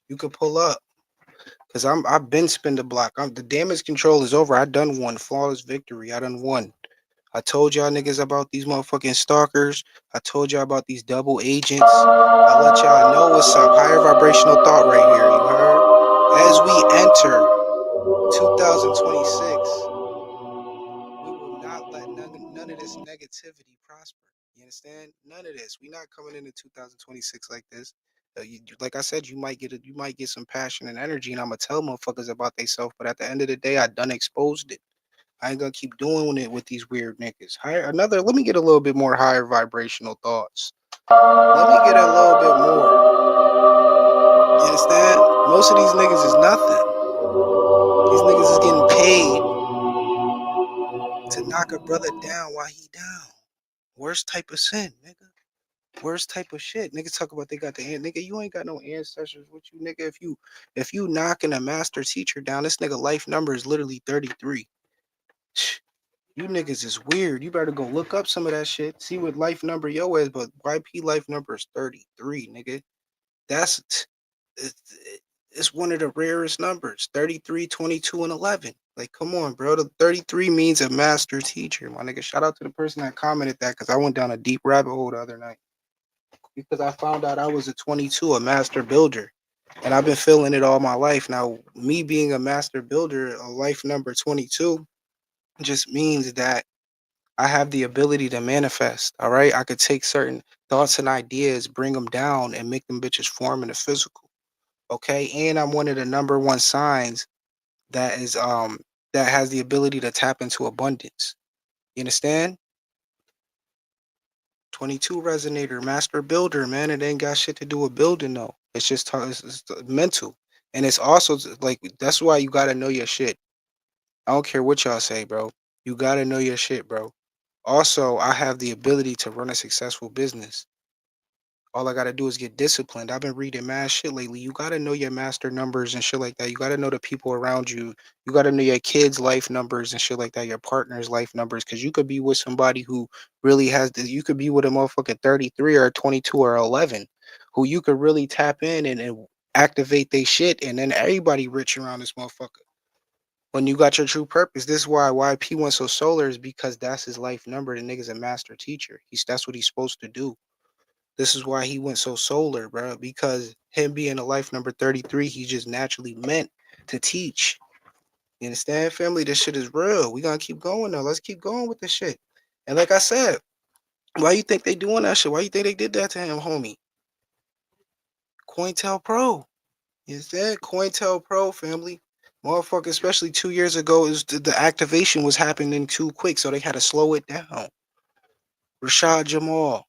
You could pull up. Cause I've been spin the block. The damage control is over. I done won. Flawless victory. I done won. I told y'all niggas about these motherfucking stalkers. I told y'all about these double agents. I let y'all know what's up. Higher vibrational thought right here. You heard? As we enter 2026, we will not let none of this negativity prosper. You understand? None of this. We're not coming into 2026 like this. Like I said, you might get some passion and energy, and I'm gonna tell motherfuckers about themselves. But at the end of the day, I done exposed it. I ain't gonna keep doing it with these weird niggas. Let me get a little bit more higher vibrational thoughts. Let me get a little bit more. You understand? Most of these niggas is nothing. These niggas is getting paid to knock a brother down while he down. Worst type of sin, nigga. Worst type of shit. Niggas talk about they got the hand. Nigga, you ain't got no ancestors with you, nigga. If you knocking a master teacher down, this nigga life number is literally 33. You niggas is weird. You better go look up some of that shit. See what life number yo is, but YP life number is 33, nigga. It's one of the rarest numbers. 33, 22, and 11. Like, come on, bro. The 33 means a master teacher, my nigga. Shout out to the person that commented that, because I went down a deep rabbit hole the other night. Because I found out I was a 22, a master builder. And I've been feeling it all my life. Now, me being a master builder, a life number 22, just means that I have the ability to manifest. All right. I could take certain thoughts and ideas, bring them down, and make them bitches form in the physical. Okay. And I'm one of the number one signs that has the ability to tap into abundance. You understand? 22 resonator, master builder, man. It ain't got shit to do with building though. It's just it's mental. And it's also like, that's why you gotta know your shit. I don't care what y'all say, bro. You gotta know your shit, bro. Also, I have the ability to run a successful business. All I gotta do is get disciplined. I've been reading mad shit lately. You gotta know your master numbers and shit like that. You gotta know the people around you. You gotta know your kids' life numbers and shit like that. Your partner's life numbers, because you could be with somebody who really has the. You could be with a motherfucking 33 or 22 or 11, who you could really tap in and activate they shit, and then everybody rich around this motherfucker. When you got your true purpose, this is why YP went so solar, is because that's his life number. The nigga's a master teacher. That's what he's supposed to do. This is why he went so solar, bro. Because him being a life number 33, he just naturally meant to teach. You understand, family? This shit is real. We gonna keep going now. Let's keep going with this shit. And like I said, why you think they doing that shit? Why you think they did that to him, homie? COINTELPRO. You understand? COINTELPRO, family. Motherfucker, especially 2 years ago, is the activation was happening too quick, so they had to slow it down. Rashad Jamal.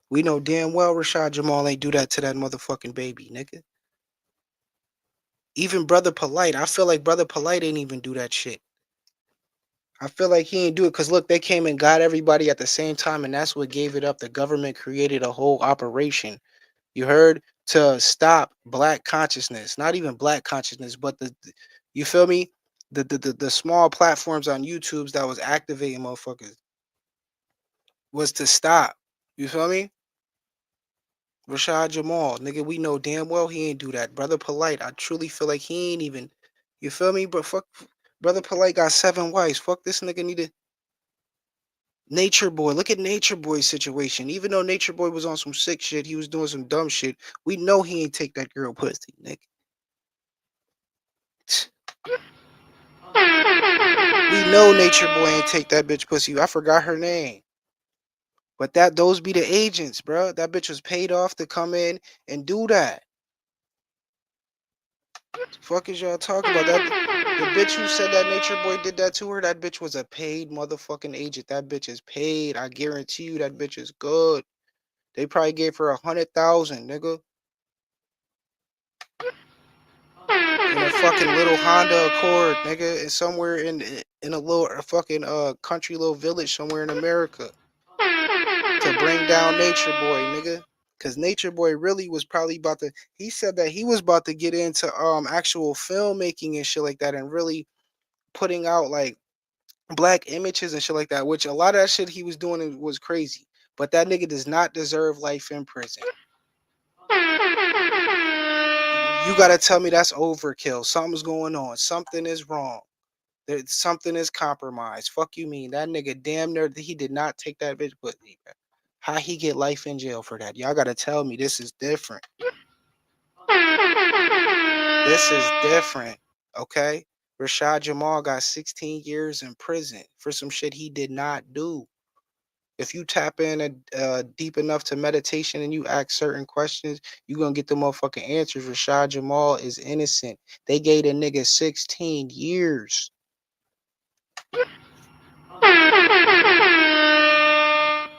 We know damn well Rashad Jamal ain't do that to that motherfucking baby, nigga. Even Brother Polite, I feel like Brother Polite ain't even do that shit. I feel like he ain't do it because, look, they came and got everybody at the same time, and that's what gave it up. The government created a whole operation, you heard, to stop black consciousness. Not even black consciousness, but you feel me? The small platforms on YouTube's that was activating motherfuckers. was to stop. You feel me? Rashad Jamal, nigga, we know damn well he ain't do that. Brother Polite, I truly feel like he ain't even, you feel me? But fuck, Brother Polite got 7 wives. Fuck, this nigga need to. Nature Boy, look at Nature Boy's situation. Even though Nature Boy was on some sick shit, he was doing some dumb shit. We know he ain't take that girl pussy, nigga. We know Nature Boy ain't take that bitch pussy. I forgot her name. But those be the agents, bro. That bitch was paid off to come in and do that. The fuck is y'all talking about? That the bitch who said that Nature Boy did that to her, that bitch was a paid motherfucking agent. That bitch is paid. I guarantee you that bitch is good. They probably gave her 100,000, nigga. In a fucking little Honda Accord, nigga, and somewhere in a little fucking country little village somewhere in America. To bring down Nature Boy, nigga. Cause Nature Boy really was probably about to, he said that he was about to get into actual filmmaking and shit like that, and really putting out like black images and shit like that, which a lot of that shit he was doing was crazy. But that nigga does not deserve life in prison. You gotta tell me that's overkill. Something's going on. Something is wrong. Something is compromised. Fuck you mean that nigga damn near he did not take that bitch pussy. How he get life in jail for that? Y'all gotta tell me this is different. This is different. Okay? Rashad Jamal got 16 years in prison for some shit he did not do. If you tap in deep enough to meditation and you ask certain questions, you're going to get the motherfucking answers. Rashad Jamal is innocent. They gave the nigga 16 years.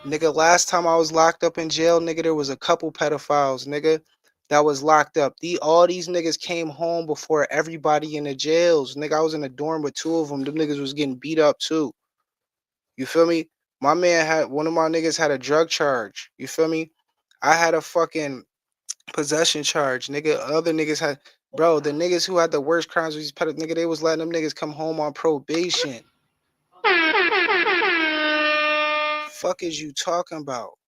Nigga, last time I was locked up in jail, nigga, there was a couple pedophiles, nigga, that was locked up. All these niggas came home before everybody in the jails. Nigga, I was in a dorm with 2 of them. Them niggas was getting beat up too. You feel me? My man had, one of my niggas had a drug charge. You feel me? I had a fucking possession charge. Nigga, other niggas had, bro, the niggas who had the worst crimes was nigga, they was letting them niggas come home on probation. Fuck is you talking about?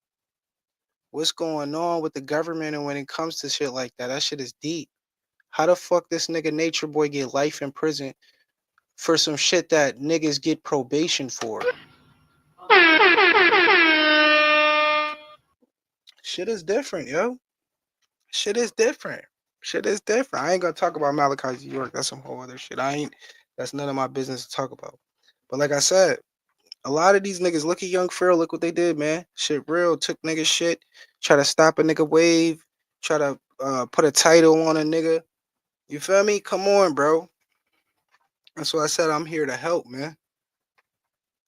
What's going on with the government and when it comes to shit like that? That shit is deep. How the fuck this nigga Nature Boy get life in prison for some shit that niggas get probation for? Shit is different, yo. Shit is different. Shit is different. I ain't gonna talk about Malachi York. That's some whole other shit. That's none of my business to talk about. But like I said, a lot of these niggas, look at Young Pharaoh, look what they did, man. Shit real, took nigga shit, try to stop a nigga wave, try to put a title on a nigga. You feel me? Come on, bro. That's why I said I'm here to help, man.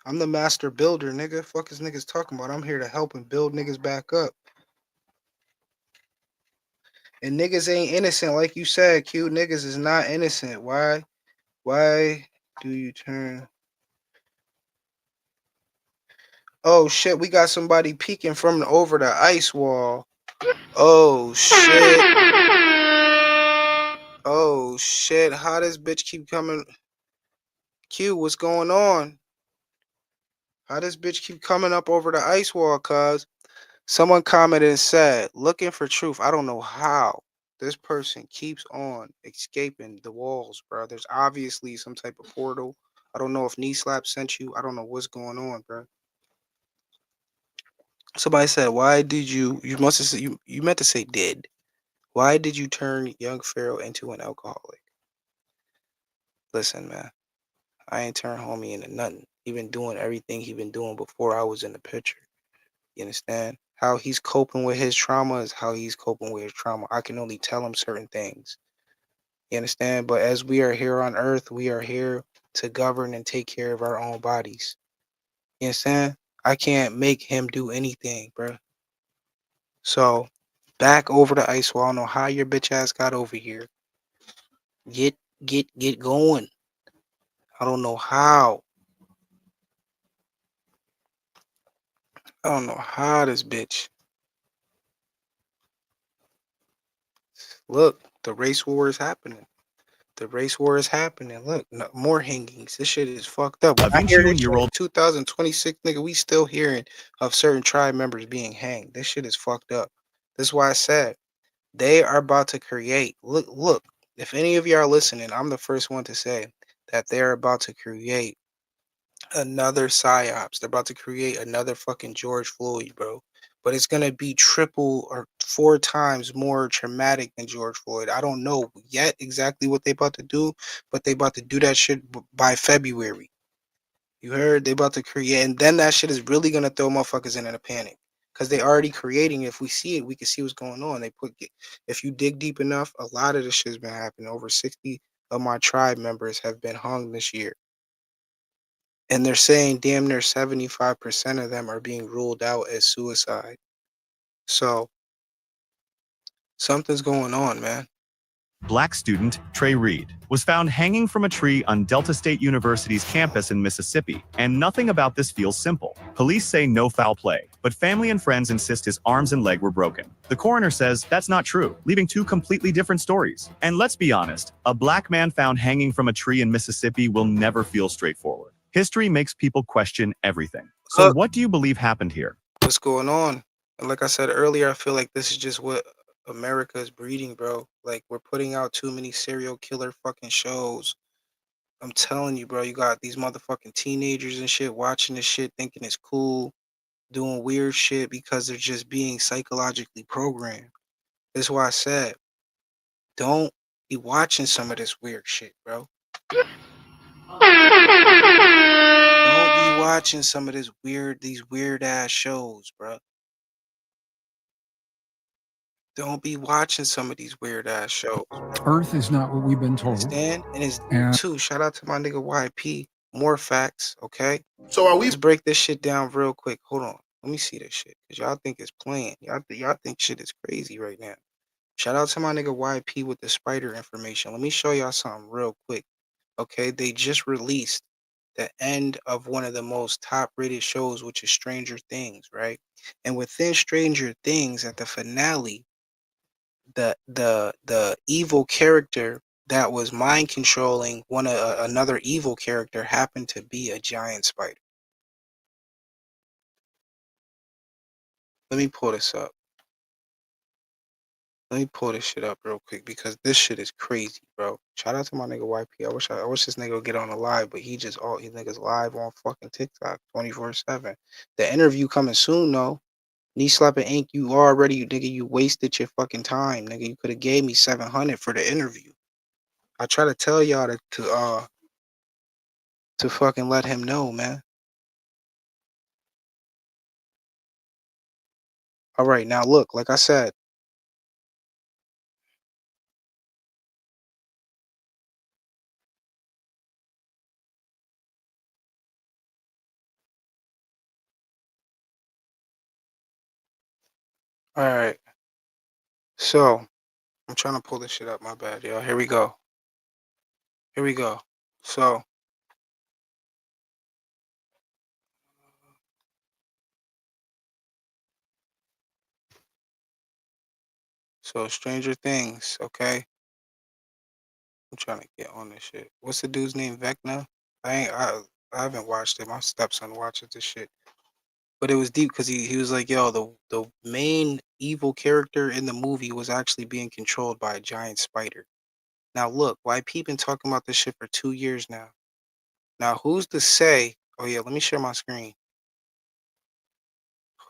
I'm the master builder, nigga. Fuck is niggas talking about? I'm here to help and build niggas back up. And niggas ain't innocent, like you said, Q. Niggas is not innocent. Why do you turn? Oh shit, we got somebody peeking from over the ice wall. Oh shit. Oh shit, how this bitch keep coming? Q, what's going on? How this bitch keep coming up over the ice wall, cuz? Someone commented and said, looking for truth. I don't know how this person keeps on escaping the walls, bro. There's obviously some type of portal. I don't know if Knee Slap sent you. I don't know what's going on, bro. Somebody said, why did you must have said, you meant to say did. Why did you turn Young Pharaoh into an alcoholic? Listen, man, I ain't turned homie into nothing. He been doing everything he been doing before I was in the picture. You understand? How he's coping with his trauma is how he's coping with his trauma. I can only tell him certain things. You understand? But as we are here on earth, we are here to govern and take care of our own bodies. You understand? I can't make him do anything, bro. So, back over the ice wall. I don't know how your bitch ass got over here. Get going. I don't know how. I don't know how this bitch. Look, the race war is happening. The race war is happening. Look, more hangings. This shit is fucked up. A When I hear this shit 21-year-old in 2026, nigga, we still hearing of certain tribe members being hanged. This shit is fucked up. This is why I said they are about to create. Look. If any of y'all are listening, I'm the first one to say that they're about to create another psyops. They're about to create another fucking George Floyd, bro. But it's gonna be triple or 4 times more traumatic than George Floyd. I don't know yet exactly what they about to do, but they about to do that shit by February. You heard? They about to create, and then that shit is really gonna throw motherfuckers in a panic. Cause they already creating. If we see it, we can see what's going on. If you dig deep enough, a lot of this shit's been happening. Over 60 of my tribe members have been hung this year. And they're saying damn near 75% of them are being ruled out as suicide. So something's going on, man. black student, Trey Reed, was found hanging from a tree on Delta State University's campus in Mississippi, and nothing about this feels simple. Police say no foul play, but family and friends insist his arms and leg were broken. The coroner says that's not true, leaving 2 completely different stories. And let's be honest, a black man found hanging from a tree in Mississippi will never feel straightforward. History makes people question everything. So what do you believe happened here? What's going on? And like I said earlier, I feel like this is just what America is breeding, bro. Like, we're putting out too many serial killer fucking shows. I'm telling you, bro, you got these motherfucking teenagers and shit watching this shit, thinking it's cool, doing weird shit because they're just being psychologically programmed. That's why I said, don't be watching some of this weird shit, bro. Don't be watching some of these weird ass shows, bro. Don't be watching some of these weird ass shows. Earth is not what we've been told. Understand? And it's And too. Shout out to my nigga YP. More facts, okay? So are we? Let's break this shit down real quick. Hold on. Let me see this shit. Cause y'all think it's playing. Y'all think shit is crazy right now. Shout out to my nigga YP with the spider information. Let me show y'all something real quick. Okay, they just released the end of one of the most top rated shows, which is Stranger Things, right? And within Stranger Things, at the finale, the evil character that was mind controlling another evil character happened to be a giant spider. Let me pull this up. Let me pull this shit up real quick because this shit is crazy, bro. Shout out to my nigga YP. I wish this nigga would get on the live, but he niggas live on fucking TikTok 24/7. The interview coming soon though. Knee slapping ink, you nigga, you wasted your fucking time, nigga. You could have gave me 700 for the interview. I try to tell y'all to fucking let him know, man. All right, now look, like I said, all right. So I'm trying to pull this shit up. My bad, y'all. Here we go. Here we go. So Stranger Things, okay. I'm trying to get on this shit. What's the dude's name? Vecna? I haven't watched it. My stepson watches this shit. But it was deep because he was like, yo, the main evil character in the movie was actually being controlled by a giant spider. Now look, YP been talking about this shit for 2 years now. Now who's to say, oh yeah, let me share my screen.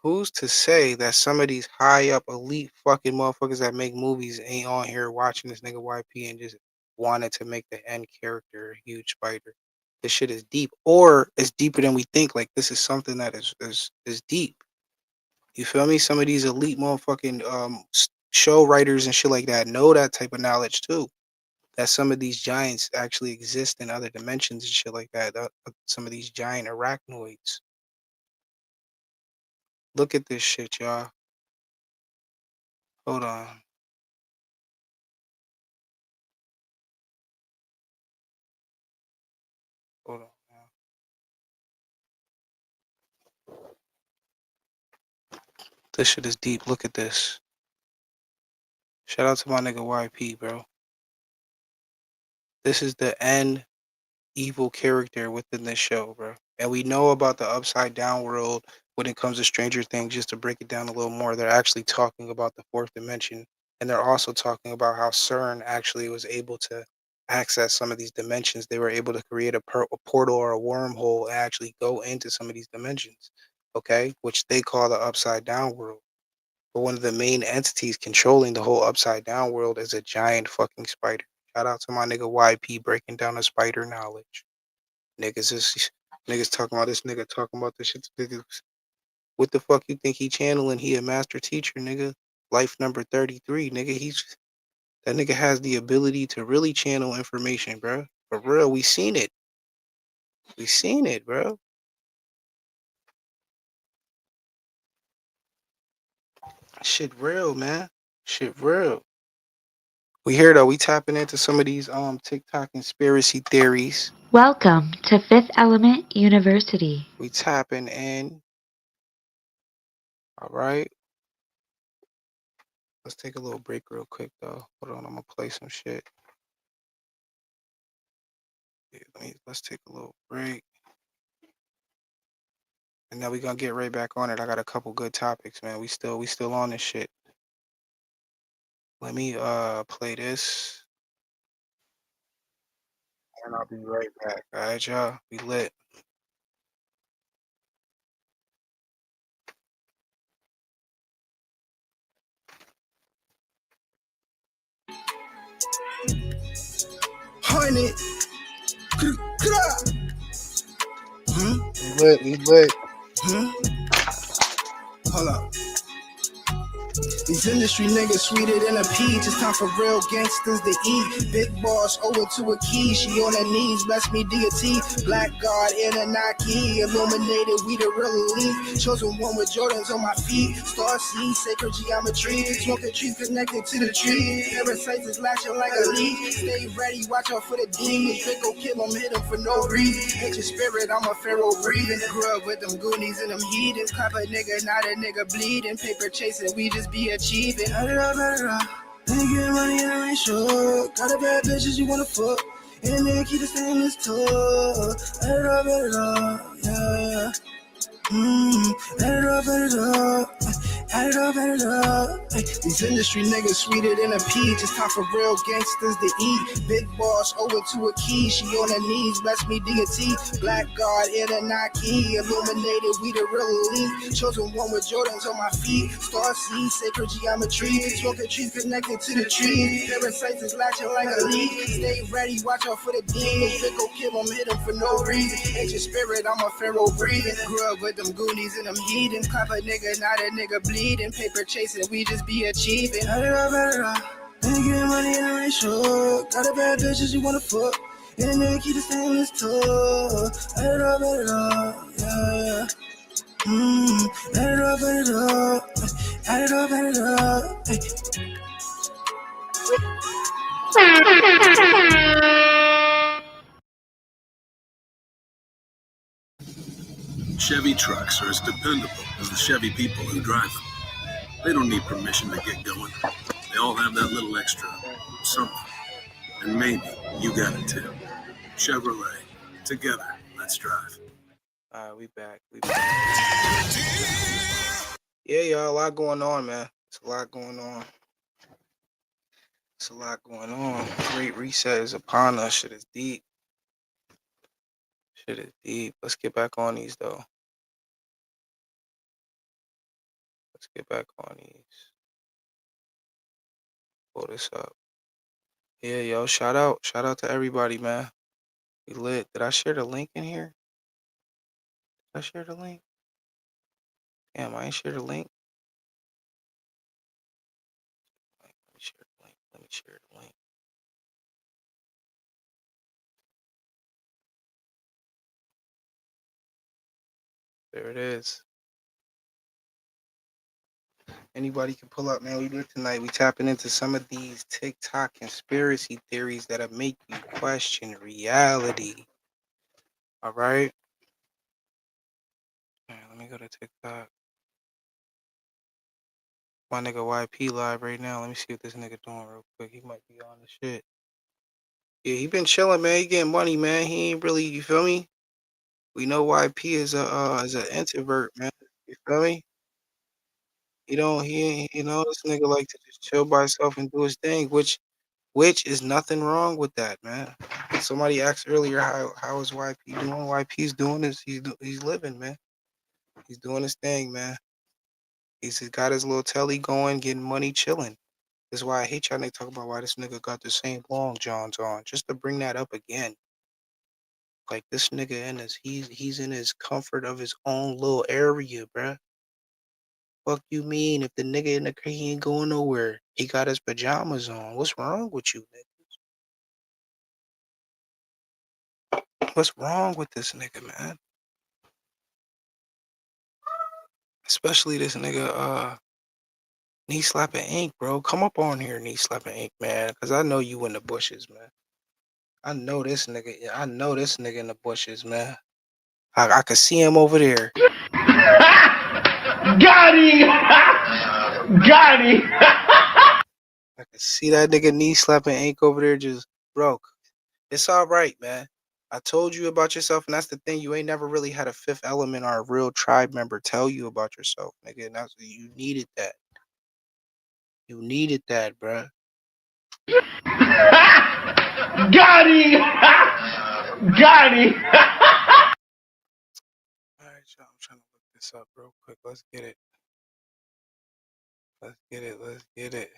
Who's to say that some of these high up elite fucking motherfuckers that make movies ain't on here watching this nigga YP and just wanted to make the end character a huge spider? This shit is deep, or it's deeper than we think. Like, this is something that is deep. You feel me? Some of these elite motherfucking show writers and shit like that know that type of knowledge too. That some of these giants actually exist in other dimensions and shit like that. Some of these giant arachnoids. Look at this shit, y'all. Hold on. Hold on. This shit is deep. Look at this. Shout out to my nigga YP, bro. This is the end evil character within this show, bro. And we know about the upside down world when it comes to Stranger Things. Just to break it down a little more, they're actually talking about the fourth dimension, and they're also talking about how CERN actually was able to access some of these dimensions. They were able to create a portal or a wormhole and actually go into some of these dimensions, okay, which they call the upside down world. But one of the main entities controlling the whole upside down world is a giant fucking spider. Shout out to my nigga YP breaking down the spider knowledge. Niggas talking about this nigga talking about this shit. Niggas, what the fuck you think he channeling? He a master teacher, nigga. Life number 33, nigga. That nigga has the ability to really channel information, bro. For real, we seen it. We seen it, bro. Shit real, man. Shit real. We here though. We tapping into some of these TikTok conspiracy theories. Welcome to Fifth Element University. We tapping in. All right. Let's take a little break real quick though. Hold on, I'm gonna play some shit. Yeah, let's take a little break. And now we gonna get right back on it. I got a couple good topics, man. We still on this shit. Let me play this. And I'll be right back. Alright, y'all. We lit. Honey. We lit. Hold up. These industry niggas sweeter than a peach. It's time for real gangsters to eat. Big boss over to a key. She on her knees, bless me deity. Black God in a Nike. Illuminated, we the real elite. Chosen one with Jordans on my feet. Star seed, sacred geometry. Smoking trees connected to the tree. Parasites is lashing like a leaf. Stay ready, watch out for the demons. They go kill them, hit them for no reason. Ancient spirit, I'm a pharaoh breathing. Grew up with them goonies and them heathens. Clap a nigga, not a nigga bleeding. Paper chasing, we just be achieving. Nigga get money in a ratio. Got a bad bitches you wanna fuck. And they keep the same as talk. Yeah. Add it up. These industry niggas sweeter than a peach. It's time for real gangsters to eat. Big boss over to a key. She on her knees, bless me deity. Black God in a Nike. Illuminated, we the real elite. Chosen one with Jordans on my feet. Star seed, sacred geometry. Smoking trees connected to the tree. Parasites is latching like a leaf. Stay ready, watch out for the demons. They go kill them, hit them for no reason. Ancient spirit, I'm a pharaoh breathing. Grew up with them goonies and them heathens. Clap a nigga, not a nigga bleeding. Paper chasing, we just be achieving. Add it up. Ain't getting money in a ratio. Got a bad bitches you wanna fuck. And they keep the same as talk. Add it up. Yeah. Add it up. Hey. Chevy trucks are as dependable as the Chevy people who drive them. They don't need permission to get going. They all have that little extra something. And maybe you got it too. Chevrolet. Together, let's drive. Alright, we back. Yeah, y'all, a lot going on, man. It's a lot going on. Great reset is upon us. Shit is deep. Let's get back on these, though. Pull this up. Yeah, yo, shout out to everybody, man. We lit. Did I share the link in here? Did I share the link? Damn, I ain't share the link. Let me share the link. There it is. Anybody can pull up, man. We lit tonight. We tapping into some of these TikTok conspiracy theories that'll make you question reality. All right. Let me go to TikTok. My nigga YP live right now. Let me see what this nigga doing real quick. He might be on the shit. Yeah, he been chilling, man. He getting money, man. He ain't really, you feel me? We know YP is an introvert, man. You feel me? He ain't, this nigga like to just chill by himself and do his thing, which is nothing wrong with that, man. Somebody asked earlier how is YP doing? YP's doing this. He's living, man. He's doing his thing, man. He's got his little telly going, getting money, chilling. That's why I hate y'all niggas talk about why this nigga got the same long johns on, just to bring that up again. Like this nigga he's in his comfort of his own little area, bruh. Fuck you mean if the nigga in the crib he ain't going nowhere? He got his pajamas on. What's wrong with you, nigga? What's wrong with this nigga, man? Especially this nigga, knee slapping ink, bro. Come up on here, knee slapping ink, man. Cause I know you in the bushes, man. I know this nigga in the bushes, man. I could see him over there. Got him! Got him! I could see that nigga knee slapping ink over there just broke. It's all right, man. I told you about yourself, and that's the thing. You ain't never really had a fifth element or a real tribe member tell you about yourself, nigga. And that's you needed that. You needed that, bruh. Got him! Got him! Alright, y'all. I'm trying to look this up real quick. Let's get it. Let's get it. Let's get it.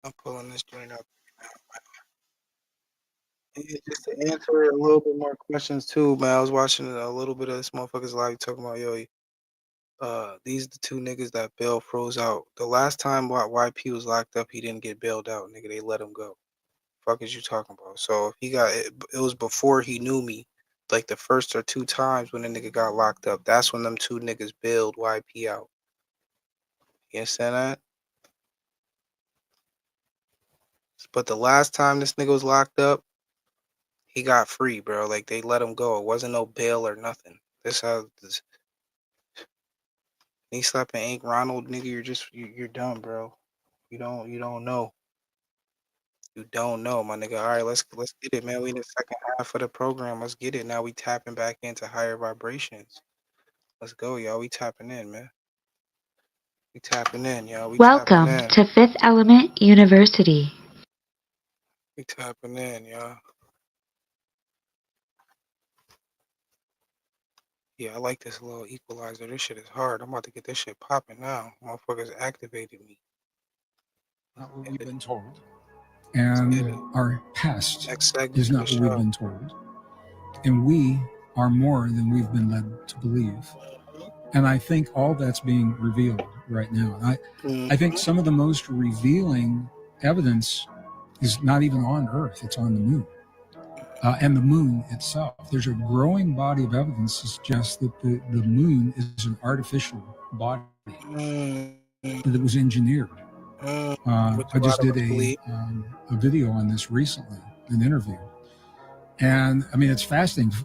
I'm pulling this joint up. Yeah, just to answer a little bit more questions too, man. I was watching a little bit of this motherfuckers live talking about these are the two niggas that bail froze out. The last time YP was locked up, he didn't get bailed out, nigga. They let him go. Fuck is you talking about? So if he got it was before he knew me. Like the first or two times when the nigga got locked up, that's when them two niggas bailed YP out. You understand that? But the last time this nigga was locked up, he got free, bro. Like they let him go. It wasn't no bail or nothing. This how this knee slapping ain't Ronald, nigga. You're dumb, bro. You don't know. You don't know, my nigga. All right, let's get it, man. We in the second half of the program. Let's get it. Now we tapping back into higher vibrations. Let's go, y'all. We tapping in, man. We tapping in, y'all. We tapping Welcome in. to Fifth Element University. We tapping in, y'all. Yeah, I like this little equalizer. This shit is hard. I'm about to get this shit popping now. Motherfuckers activated me. Not what we've been told. And our past is not what we've been told. And we are more than we've been led to believe. And I think all that's being revealed right now. I think some of the most revealing evidence is not even on Earth, it's on the moon. And the moon itself. There's a growing body of evidence to suggest that the moon is an artificial body that was engineered. I just did a video on this recently, an interview. And I mean, it's fascinating.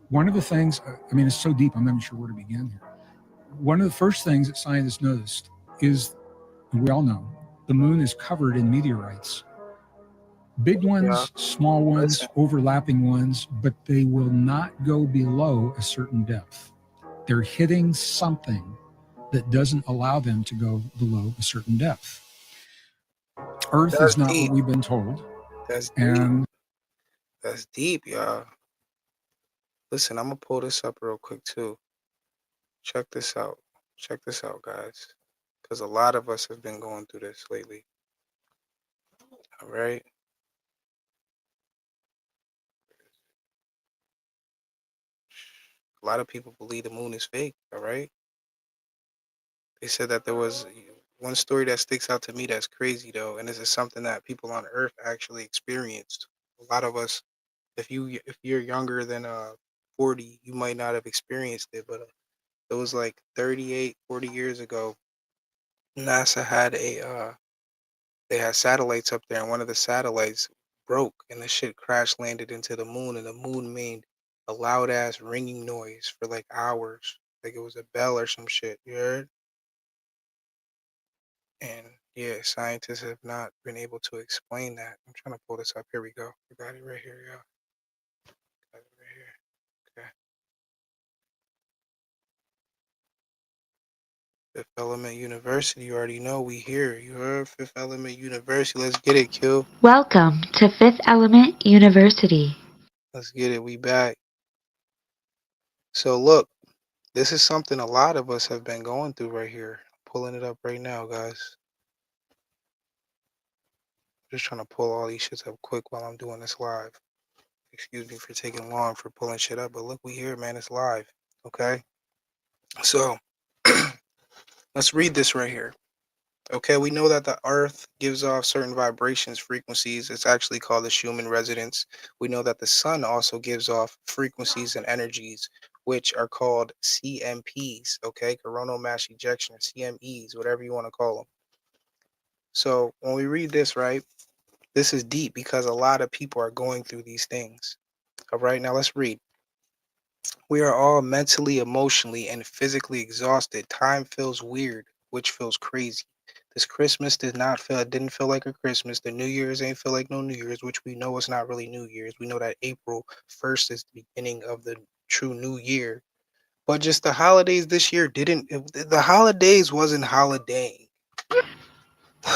One of the things, I mean, it's so deep, I'm not even sure where to begin here. One of the first things that scientists noticed is, and we all know, the moon is covered in meteorites. Big ones, small ones, overlapping ones, but they will not go below a certain depth. They're hitting something that doesn't allow them to go below a certain depth. Earth is not what we've been told. That's deep. That's deep, y'all. Listen, I'm gonna pull this up real quick too. Check this out. Check this out, guys. Because a lot of us have been going through this lately. All right. A lot of people believe the moon is fake. All right. They said that there was one story that sticks out to me that's crazy though, and this is something that people on Earth actually experienced. A lot of us, if you're younger than 40, you might not have experienced it, but it was like 38, 40 years ago. NASA had they had satellites up there, and one of the satellites broke, and the shit crash landed into the moon, and the moon made a loud ass ringing noise for like hours, like it was a bell or some shit. You heard? And Yeah, scientists have not been able to explain that. I'm trying to pull this up. Here we go. We got it right here, y'all. Got it right here. Okay. Fifth Element University. You already know we here. You heard Fifth Element University. Let's get it, Q. Welcome to Fifth Element University. Let's get it. We back. So look, this is something a lot of us have been going through right here. Pulling it up right now, guys. Just trying to pull all these shits up quick while I'm doing this live. Excuse me for taking long for pulling shit up, but look, we here, man. It's live. Okay. So let's read this right here. Okay, we know that the earth gives off certain vibrations, frequencies. It's actually called the Schumann resonance. We know that the sun also gives off frequencies and energies, which are called CMPs, okay, coronal mass ejection, or CMEs, whatever you want to call them. So when we read this, right, this is deep because a lot of people are going through these things. All right, now let's read. We are all mentally, emotionally, and physically exhausted. Time feels weird, which feels crazy. This Christmas didn't feel like a Christmas. The New Year's ain't feel like no New Year's, which we know is not really New Year's. We know that April 1st is the beginning of the true New Year. But just the holidays this year the holidays wasn't holidaying. The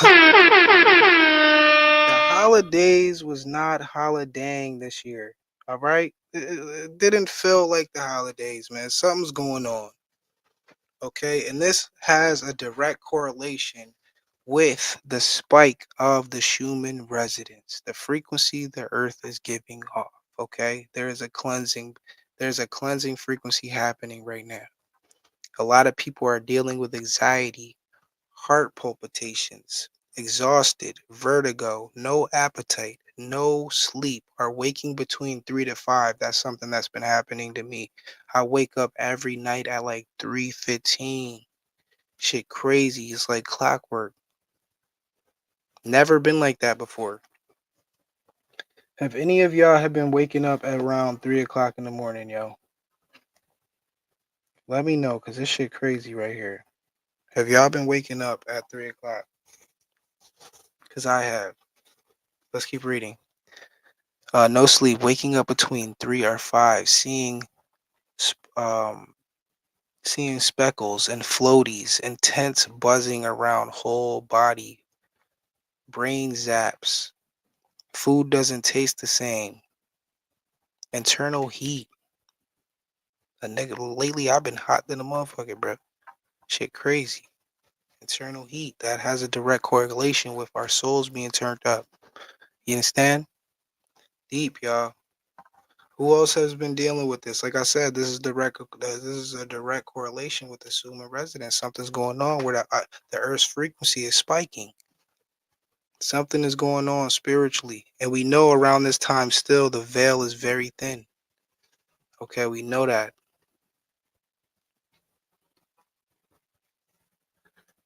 holidays was not holidaying this year. All right? It didn't feel like the holidays, man. Something's going on. Okay? And this has a direct correlation with the spike of the Schumann resonance, the frequency the earth is giving off. Okay, there's a cleansing frequency happening right now. A lot of people are dealing with anxiety, heart palpitations, exhausted, vertigo, no appetite, no sleep, are waking between 3 to 5. That's something that's been happening to me. I wake up every night at like 3:15. Shit crazy. It's like clockwork. Never been like that before. Have any of y'all have been waking up at around 3 o'clock in the morning, yo? Let me know, because this shit crazy right here. Have y'all been waking up at 3 o'clock? Because I have. Let's keep reading. No sleep, waking up between 3 or 5, seeing speckles and floaties, intense buzzing around whole body, brain zaps, food doesn't taste the same, internal heat. A nigga, lately I've been hot than a motherfucker, bro. Shit crazy. Internal heat, that has a direct correlation with our souls being turned up. You understand? Deep, y'all. Who else has been dealing with this? Like I said, this is a direct correlation with the Schumann resonance. Something's going on where the Earth's frequency is spiking. Something is going on spiritually, and we know around this time still the veil is very thin. Okay, we know that.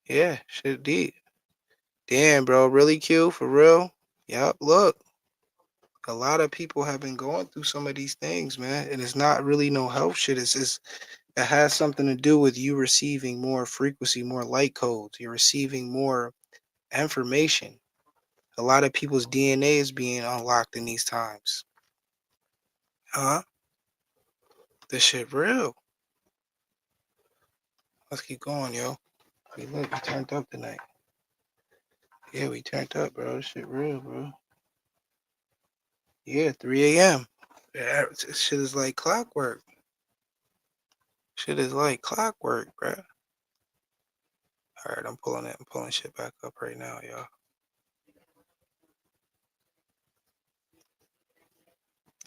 Yeah, shit deep. Damn, bro, really Q for real? Yep. Look, a lot of people have been going through some of these things, man, and it's not really no health shit. It has something to do with you receiving more frequency, more light codes. You're receiving more information. A lot of people's DNA is being unlocked in these times. Huh? This shit real. Let's keep going, yo. Hey, look, we turned up tonight. Yeah, we turned up, bro. This shit real, bro. Yeah, 3 a.m. Yeah, this shit is like clockwork. Shit is like clockwork, bro. All right, I'm pulling shit back up right now, y'all.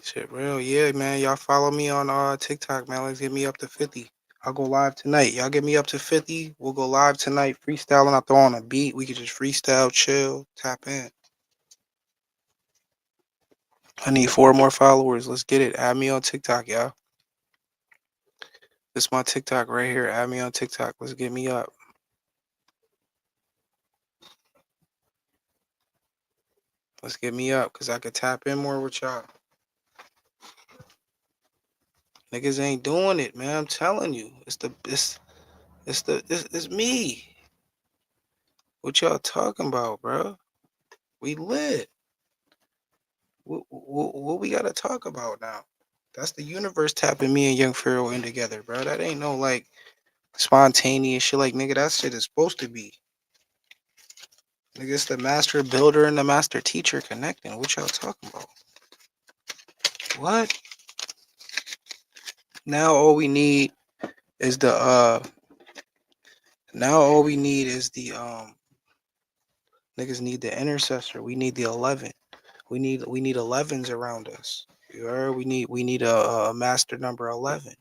Shit real, yeah, man. Y'all follow me on TikTok, man. Let's get me up to 50. I'll go live tonight. Y'all get me up to 50. We'll go live tonight. Freestyling. I'll throw on a beat. We could just freestyle, chill, tap in. I need 4 more followers. Let's get it. Add me on TikTok, y'all. This is my TikTok right here. Add me on TikTok. Let's get me up. Let's get me up, because I could tap in more with y'all. Niggas ain't doing it, man. I'm telling you. It's me. What y'all talking about, bro? We lit. What we gotta talk about now? That's the universe tapping me and Young Pharaoh in together, bro. That ain't no like spontaneous shit. Like, nigga, that shit is supposed to be. Nigga, it's the master builder and the master teacher connecting. What y'all talking about? What? Now all we need is the niggas need the intercessor. We need the 11. We need 11s around us. You heard? We need a master number 11.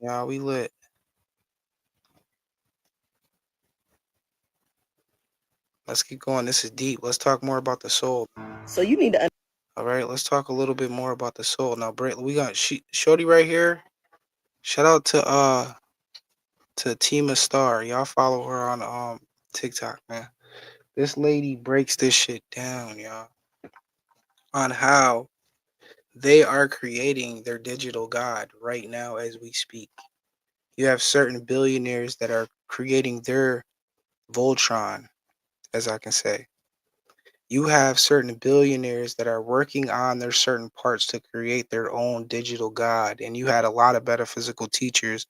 Yeah, we lit. Let's keep going. This is deep. Let's talk more about the soul. So you need to. All right, let's talk a little bit more about the soul. Now, we got Shorty right here. Shout out to Tima Star. Y'all follow her on TikTok, man. This lady breaks this shit down, y'all, on how they are creating their digital god right now as we speak. You have certain billionaires that are creating their Voltron, as I can say. You have certain billionaires that are working on their certain parts to create their own digital god. And you had a lot of metaphysical teachers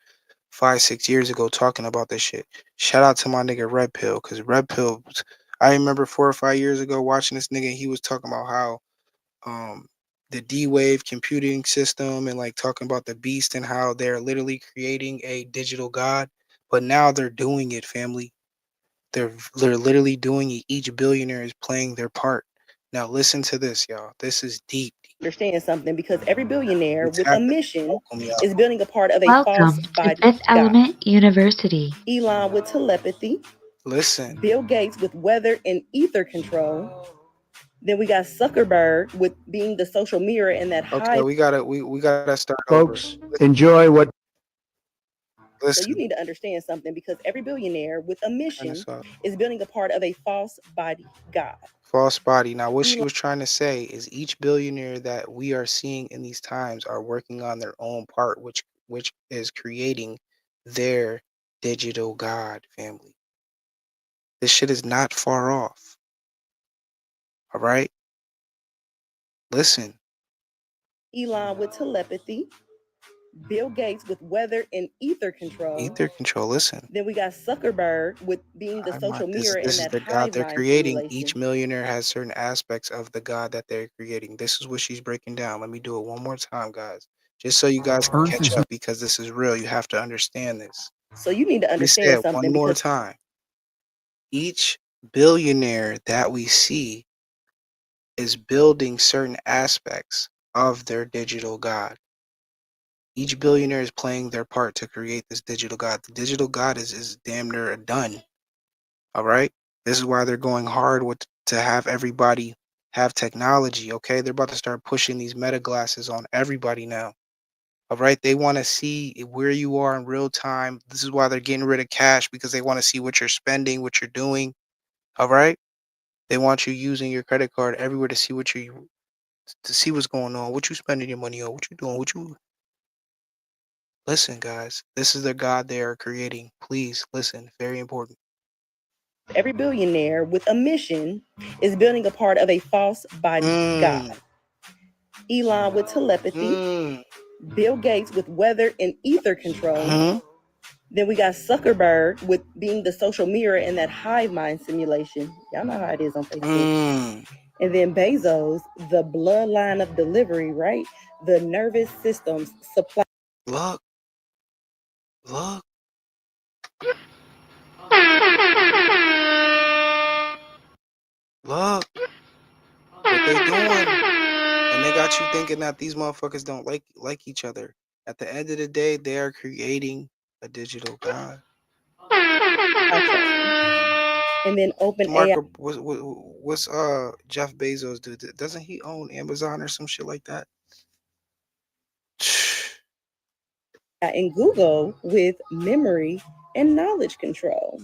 5-6 years ago talking about this shit. Shout out to my nigga Red Pill, because Red Pill, I remember 4 or 5 years ago watching this nigga, he was talking about how the D-Wave computing system and like talking about the beast and how they're literally creating a digital god. But now they're doing it, family. They're literally doing it. Each billionaire is playing their part. Now listen to this, y'all. This is deep. Understand something, because every billionaire with a mission is building a part of a Welcome false to body Fifth god. Element University. Elon with telepathy. Listen. Bill Gates with weather and ether control. Then we got Zuckerberg with being the social mirror and that high. Okay, we gotta start Folks, enjoy what. So you need to understand something, because every billionaire with a mission is building a part of a false body god. False body. Now, what she was trying to say is each billionaire that we are seeing in these times are working on their own part, which is creating their digital god, family. This shit is not far off. All right? Listen. Elon with telepathy. Bill Gates with weather and ether control. Ether control, listen. Then we got Zuckerberg with being the social mirror and This is that the god they're hive mind creating. simulation. Each millionaire has certain aspects of the god that they're creating. This is what she's breaking down. Let me do it one more time, guys. Just so you guys can catch up, because this is real. You have to understand this. So you need to understand something. One more time. Each billionaire that we see is building certain aspects of their digital god. Each billionaire is playing their part to create this digital god. The digital god is damn near done. All right? This is why they're going hard to have everybody have technology, okay? They're about to start pushing these meta glasses on everybody now. All right? They want to see where you are in real time. This is why they're getting rid of cash, because they want to see what you're spending, what you're doing. All right? They want you using your credit card everywhere to see to see what's going on, what you spending your money on, what you doing, Listen, guys, this is the god they are creating. Please listen. Very important. Every billionaire with a mission is building a part of a false body god. Elon with telepathy. Bill Gates with weather and ether control. Then we got Zuckerberg with being the social mirror and that hive mind simulation. Y'all know how it is on Facebook. And then Bezos, the bloodline of delivery, right? The nervous system's supply. Look. Look what they doing. And they got you thinking that these motherfuckers don't like each other. At the end of the day, they are creating a digital god. And then OpenAI. What's Jeff Bezos do? Doesn't he own Amazon or some shit like that? And Google with memory and knowledge control.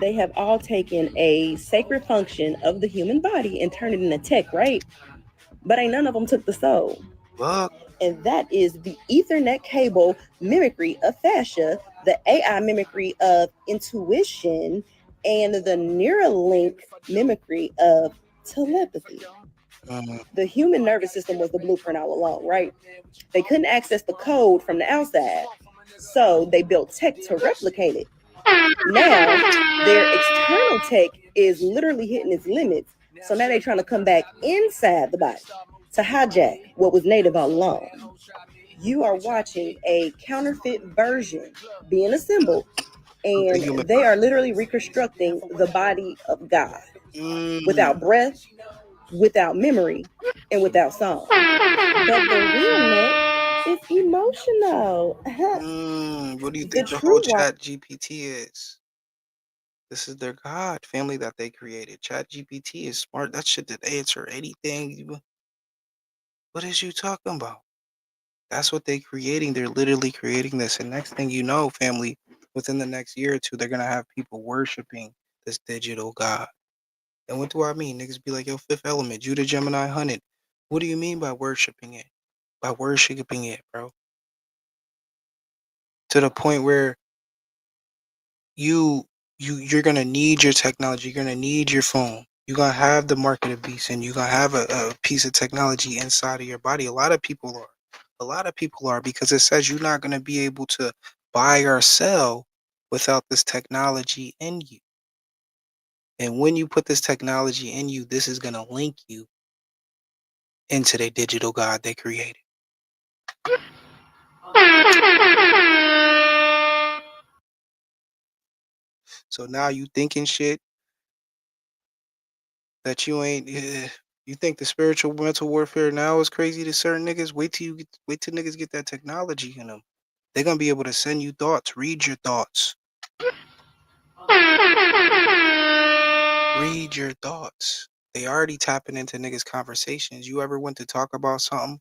They have all taken a sacred function of the human body and turned it into tech, right? But ain't none of them took the soul. And that is the Ethernet cable mimicry of fascia, the AI mimicry of intuition, and the Neuralink mimicry of telepathy. The human nervous system was the blueprint all along, right? They couldn't access the code from the outside, so they built tech to replicate it. Now, their external tech is literally hitting its limits, so now they're trying to come back inside the body to hijack what was native all along. You are watching a counterfeit version being assembled, and they are literally reconstructing the body of God without breath, without memory, and without song. But the realness is emotional. What do you think the whole Chat GPT is? This is their God, family that they created. Chat GPT is smart. That shit that answer anything. What is you talking about? That's what they're creating. They're literally creating this. And next thing you know, family, within the next year or two, they're going to have people worshiping this digital God. And what do I mean? Niggas be like, yo, Fifth Element, Judah Gemini 100. What do you mean by worshiping it? By worshiping it, bro. To the point where you're going to need your technology. You're going to need your phone. You're going to have the market of beast, and you're going to have a piece of technology inside of your body. A lot of people are, because it says you're not going to be able to buy or sell without this technology in you. And when you put this technology in you, this is going to link you into the digital God they created. So now you thinking shit that you ain't. You think the spiritual mental warfare now is crazy to certain niggas? Wait till niggas get that technology in them. They're gonna be able to send you thoughts, read your thoughts. Read your thoughts. They already tapping into niggas' conversations. You ever went to talk about something?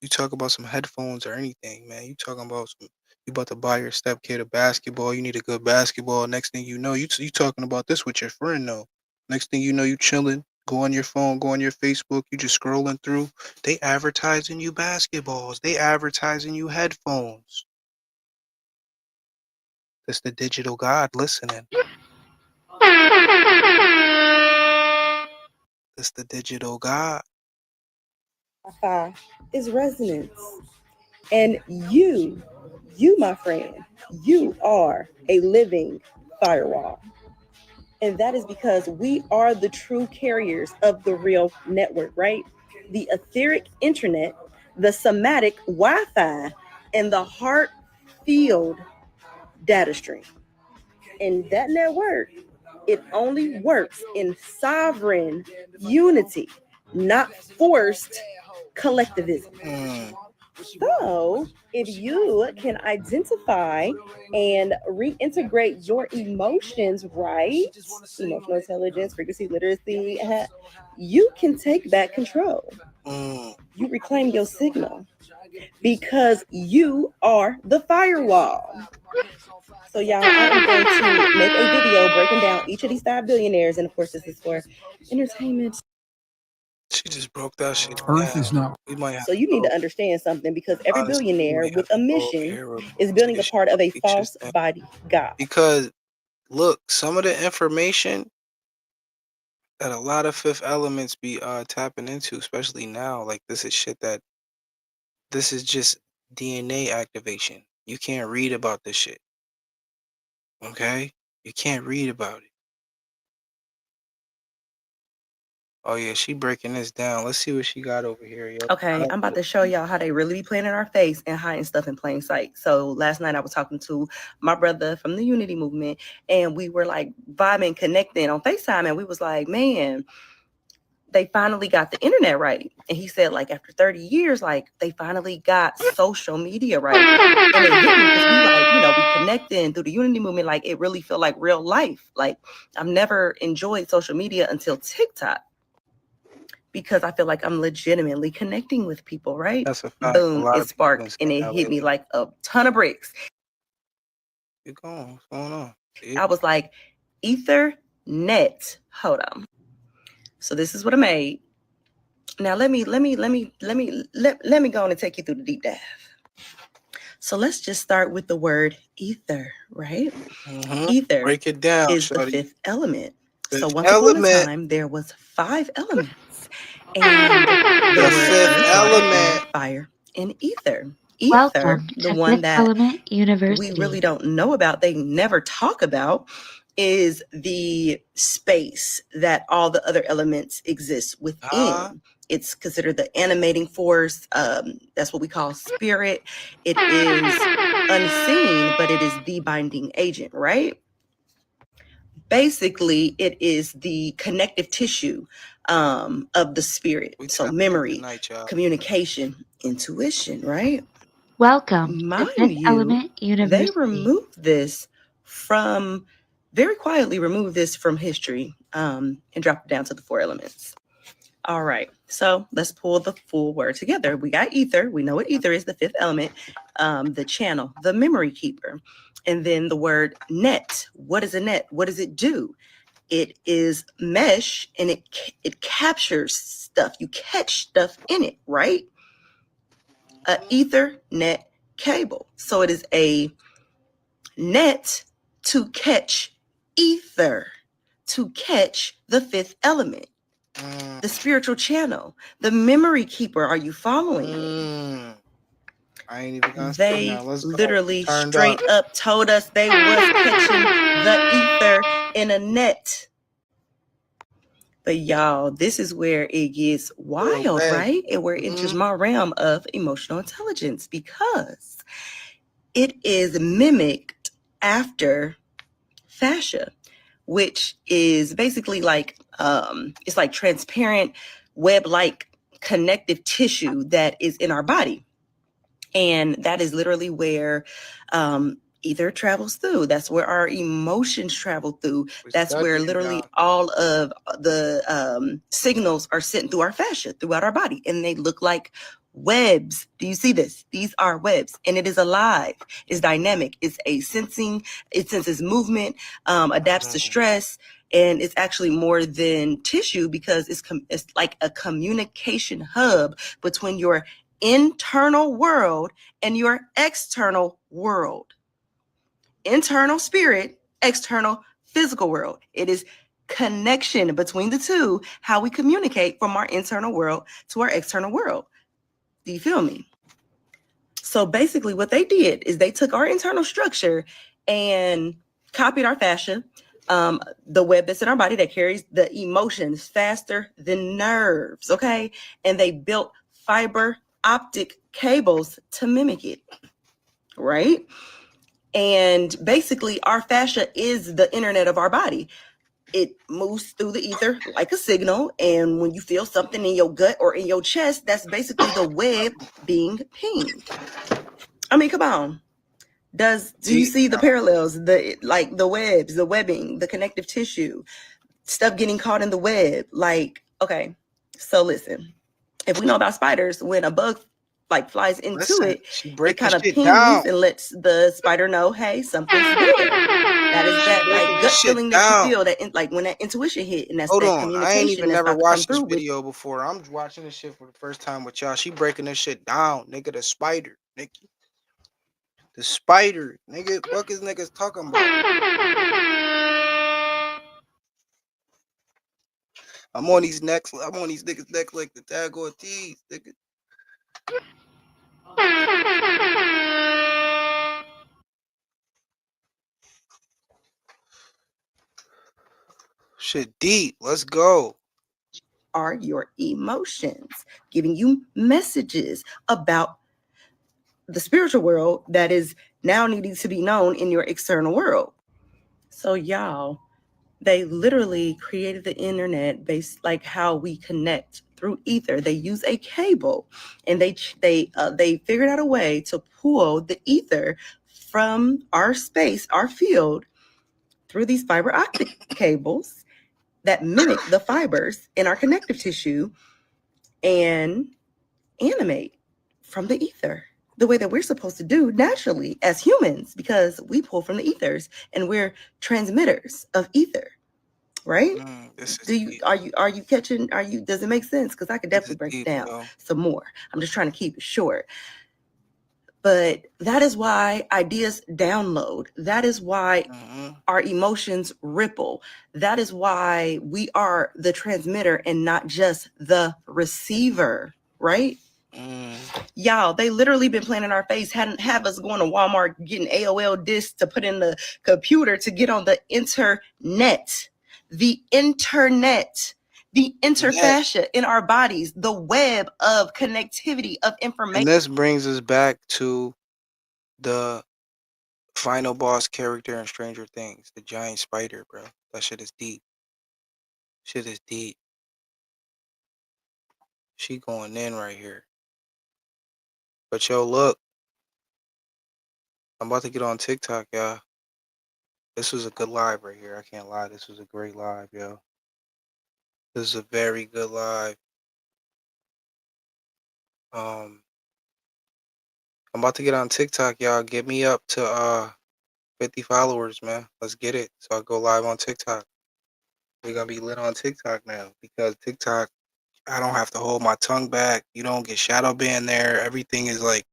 You talk about some headphones or anything, man. You talking about you about to buy your stepkid a basketball. You need a good basketball. Next thing you know, you talking about this with your friend though. Next thing you know, you chilling. Go on your phone, go on your Facebook. You just scrolling through. They advertising you basketballs. They advertising you headphones. That's the digital God listening. That's the digital God. Is resonance. And you, my friend, you are a living firewall. And that is because we are the true carriers of the real network, right? The etheric internet, the somatic Wi-Fi, and the heart field data stream. And that network, it only works in sovereign unity, not forced collectivism. So, if you can identify and reintegrate your emotions, right? Emotional intelligence, frequency literacy, you can take back control. You reclaim your signal because you are the firewall. So, y'all, I'm going to make a video breaking down each of these 5 billionaires. And of course, this is for entertainment. She just broke that shit. Earth is not. So you need to understand something, because every billionaire with a mission is building a part of a false body God. Because look, some of the information that a lot of Fifth Elements be tapping into, especially now, like this is just DNA activation. You can't read about this shit. Okay? You can't read about it. Oh yeah, she breaking this down. Let's see what she got over here, yo. Okay, I'm about to show y'all how they really be playing in our face and hiding stuff in plain sight. So last night I was talking to my brother from the Unity Movement, and we were like vibing, connecting on FaceTime, and we was like, man, they finally got the internet right. And he said, like, after 30 years, like, they finally got social media right. And it hit me because we connecting through the Unity Movement. Like, it really felt like real life. Like, I've never enjoyed social media until TikTok, because I feel like I'm legitimately connecting with people, right? That's a fact. Boom, it sparked, and it hit me like a ton of bricks. Keep going. What's going on? I was like, Ethernet. Hold on. So this is what I made. Now let me go on and take you through the deep dive. So let's just start with the word ether, right? Ether Break it down, is the shorty. fifth element. So Fifth once upon a element. time, there was 5 elements. And The there were fifth earth, water, element. air, fire, and ether. Ether, Welcome the to one Fifth that Element we University. really don't know about, they never talk about, is the space that all the other elements exist within. It's considered the animating force. That's what we call spirit. It is unseen, but it is the binding agent, right? Basically, it is the connective tissue of the spirit. So memory, communication, intuition, right? Welcome to Mind Fifth you, Element University. they removed this from, very quietly removed this from history and dropped it down to the 4 elements. All right, so let's pull the full word together. We got ether. We know what ether is, the 5th element, the channel, the memory keeper. And then the word net. What is a net? What does it do? It is mesh, and it captures stuff. You catch stuff in it, right? Ethernet cable. So it is a net to catch ether, to catch the 5th element, the spiritual channel, the memory keeper. Are you following me? I ain't even gonna they say now. Let's literally straight up told us they was catching the ether in a net. But y'all, this is where it gets wild, right? And where it enters my realm of emotional intelligence, because it is mimicked after fascia, which is basically like it's like transparent web-like connective tissue that is in our body. And that is literally where ether travels through. That's where our emotions travel through. That's where literally all of the signals are sent through our fascia, throughout our body. And they look like webs. Do you see this? These are webs. And it is alive. It's dynamic. It's a sensing. It senses movement, adapts to stress. And it's actually more than tissue, because it's like a communication hub between your internal world and your external world. Internal spirit, external physical world. It is connection between the two, how we communicate from our internal world to our external world. Do you feel me? So basically what they did is they took our internal structure and copied our fascia, the web that's in our body that carries the emotions faster than nerves, okay? And they built fiber optic cables to mimic it, right? And basically our fascia is the internet of our body. It moves through the ether like a signal, and when you feel something in your gut or in your chest, that's basically the web being pinged. I mean, come on. Do you see the parallels? The webs, the webbing, the connective tissue, stuff getting caught in the web. Like, okay, so listen. If we know about spiders, when a bug flies into it kind of pings and lets the spider know, hey, something's there. That is that gut feeling that you feel, that when that intuition hit, and that's that communication. I ain't even never watched this video before. I'm watching this shit for the first time with y'all. She breaking this shit down, nigga. The spider, nigga. The spider, nigga. What is niggas talking about? I'm on these niggas' necks like the Tag Ortiz, nigga. Shit deep. Let's go. Are your emotions giving you messages about the spiritual world that is now needing to be known in your external world? So y'all, they literally created the internet based like how we connect through ether. They use a cable, and they figured out a way to pull the ether from our space, our field, through these fiber optic cables that mimic the fibers in our connective tissue and animate from the ether the way that we're supposed to do naturally as humans, because we pull from the ethers and we're transmitters of ether, right? This is deep. Are you catching? Does it make sense? Because I could definitely break it down some more. I'm just trying to keep it short. But that is why ideas download. That is why our emotions ripple. That is why we are the transmitter and not just the receiver, right? Y'all, they literally been playing in our face, have us going to Walmart getting AOL discs to put in the computer to get on the internet. The internet, the interfascia in our bodies, the web of connectivity of information. And this brings us back to the final boss character in Stranger Things, the giant spider, bro. That shit is deep. Shit is deep. She going in right here. But yo, look. I'm about to get on TikTok, y'all. This was a good live right here. I can't lie. This was a great live, yo. This is a very good live. I'm about to get on TikTok, y'all. Get me up to 50 followers, man. Let's get it. So I go live on TikTok. We're gonna be lit on TikTok now because TikTok, I don't have to hold my tongue back. You don't get shadow banned there. Everything is like,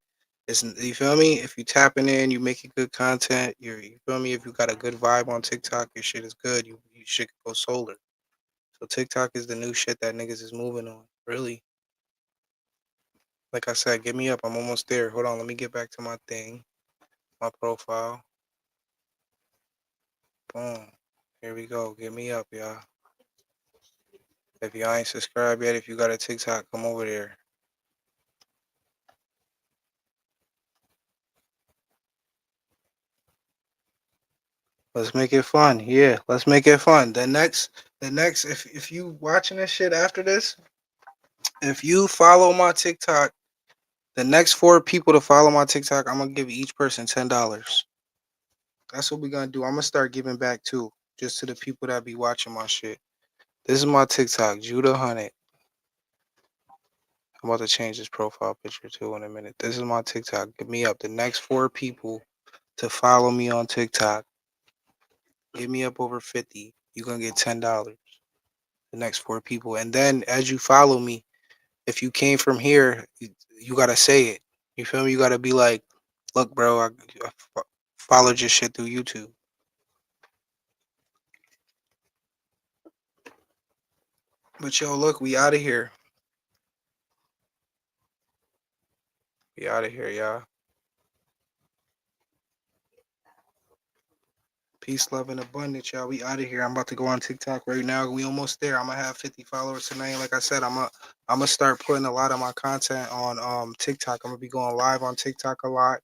you feel me? If you tapping in, you making good content. You feel me? If you got a good vibe on TikTok, your shit is good. You should go solar. So TikTok is the new shit that niggas is moving on. Really. Like I said, get me up. I'm almost there. Hold on. Let me get back to my thing. My profile. Boom. Here we go. Get me up, y'all. If y'all ain't subscribed yet, if you got a TikTok, come over there. Let's make it fun. Yeah, let's make it fun. The next, if you watching this shit after this, if you follow my TikTok, the next 4 people to follow my TikTok, I'm gonna give each person $10. That's what we're gonna do. I'm gonna start giving back too, just to the people that be watching my shit. This is my TikTok, Judah Hunnit. I'm about to change this profile picture too in a minute. This is my TikTok. Give me up. The next 4 people to follow me on TikTok. Give me up over 50. You're gonna get $10. The next 4 people. And then as you follow me, if you came from here, you gotta say it. You feel me? You gotta be like, look, bro, I followed your shit through YouTube. But yo, look, we out of here. We out of here, y'all. Peace, love, and abundance, y'all. We out of here. I'm about to go on TikTok right now. We almost there. I'm gonna have 50 followers tonight. Like I said, I'm gonna start putting a lot of my content on TikTok. I'm gonna be going live on TikTok a lot.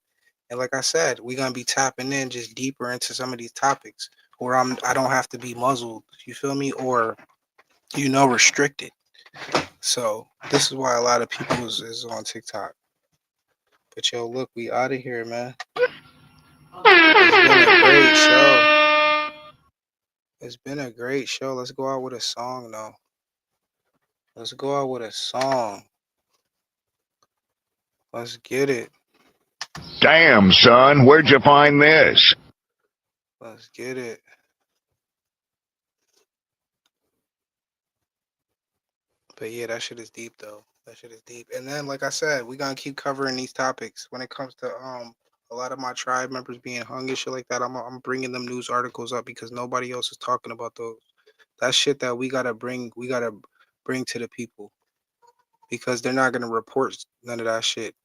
And like I said, we're gonna be tapping in just deeper into some of these topics where I don't have to be muzzled, you feel me? Or restricted. So this is why a lot of people is on TikTok. But yo, look, we out of here, man. It's been a great show. It's been a great show. Let's go out with a song, though. Let's go out with a song. Let's get it. Damn, son, where'd you find this? Let's get it. But yeah, that shit is deep, though. That shit is deep. And then, like I said, we're gonna keep covering these topics when it comes to a lot of my tribe members being hung and shit like that. I'm bringing them news articles up because nobody else is talking about those. That's shit that we gotta bring to the people because they're not gonna report none of that shit.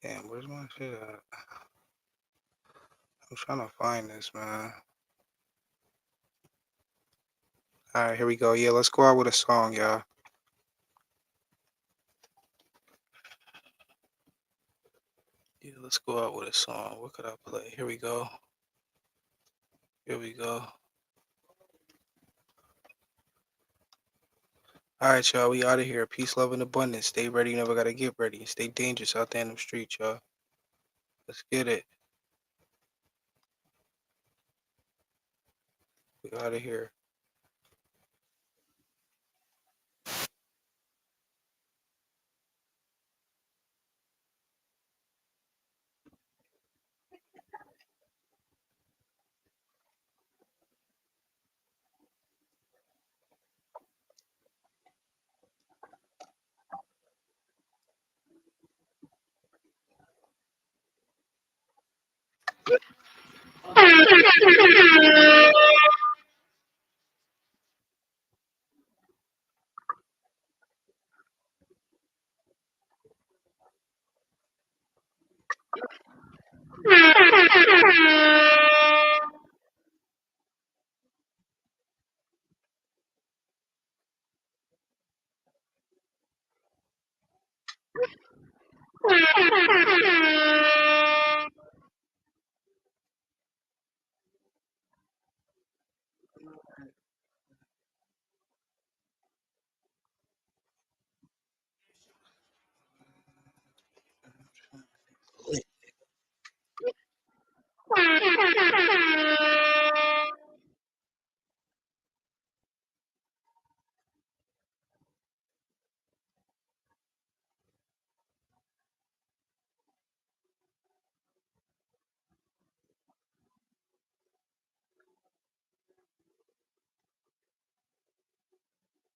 Damn, where's my shit at? I'm trying to find this, man. All right, here we go. Yeah, let's go out with a song, y'all. Yeah, let's go out with a song. What could I play? Here we go. Here we go. All right, y'all. We out of here. Peace, love, and abundance. Stay ready. You never gotta get ready. Stay dangerous out there in the streets, y'all. Let's get it. We out of here.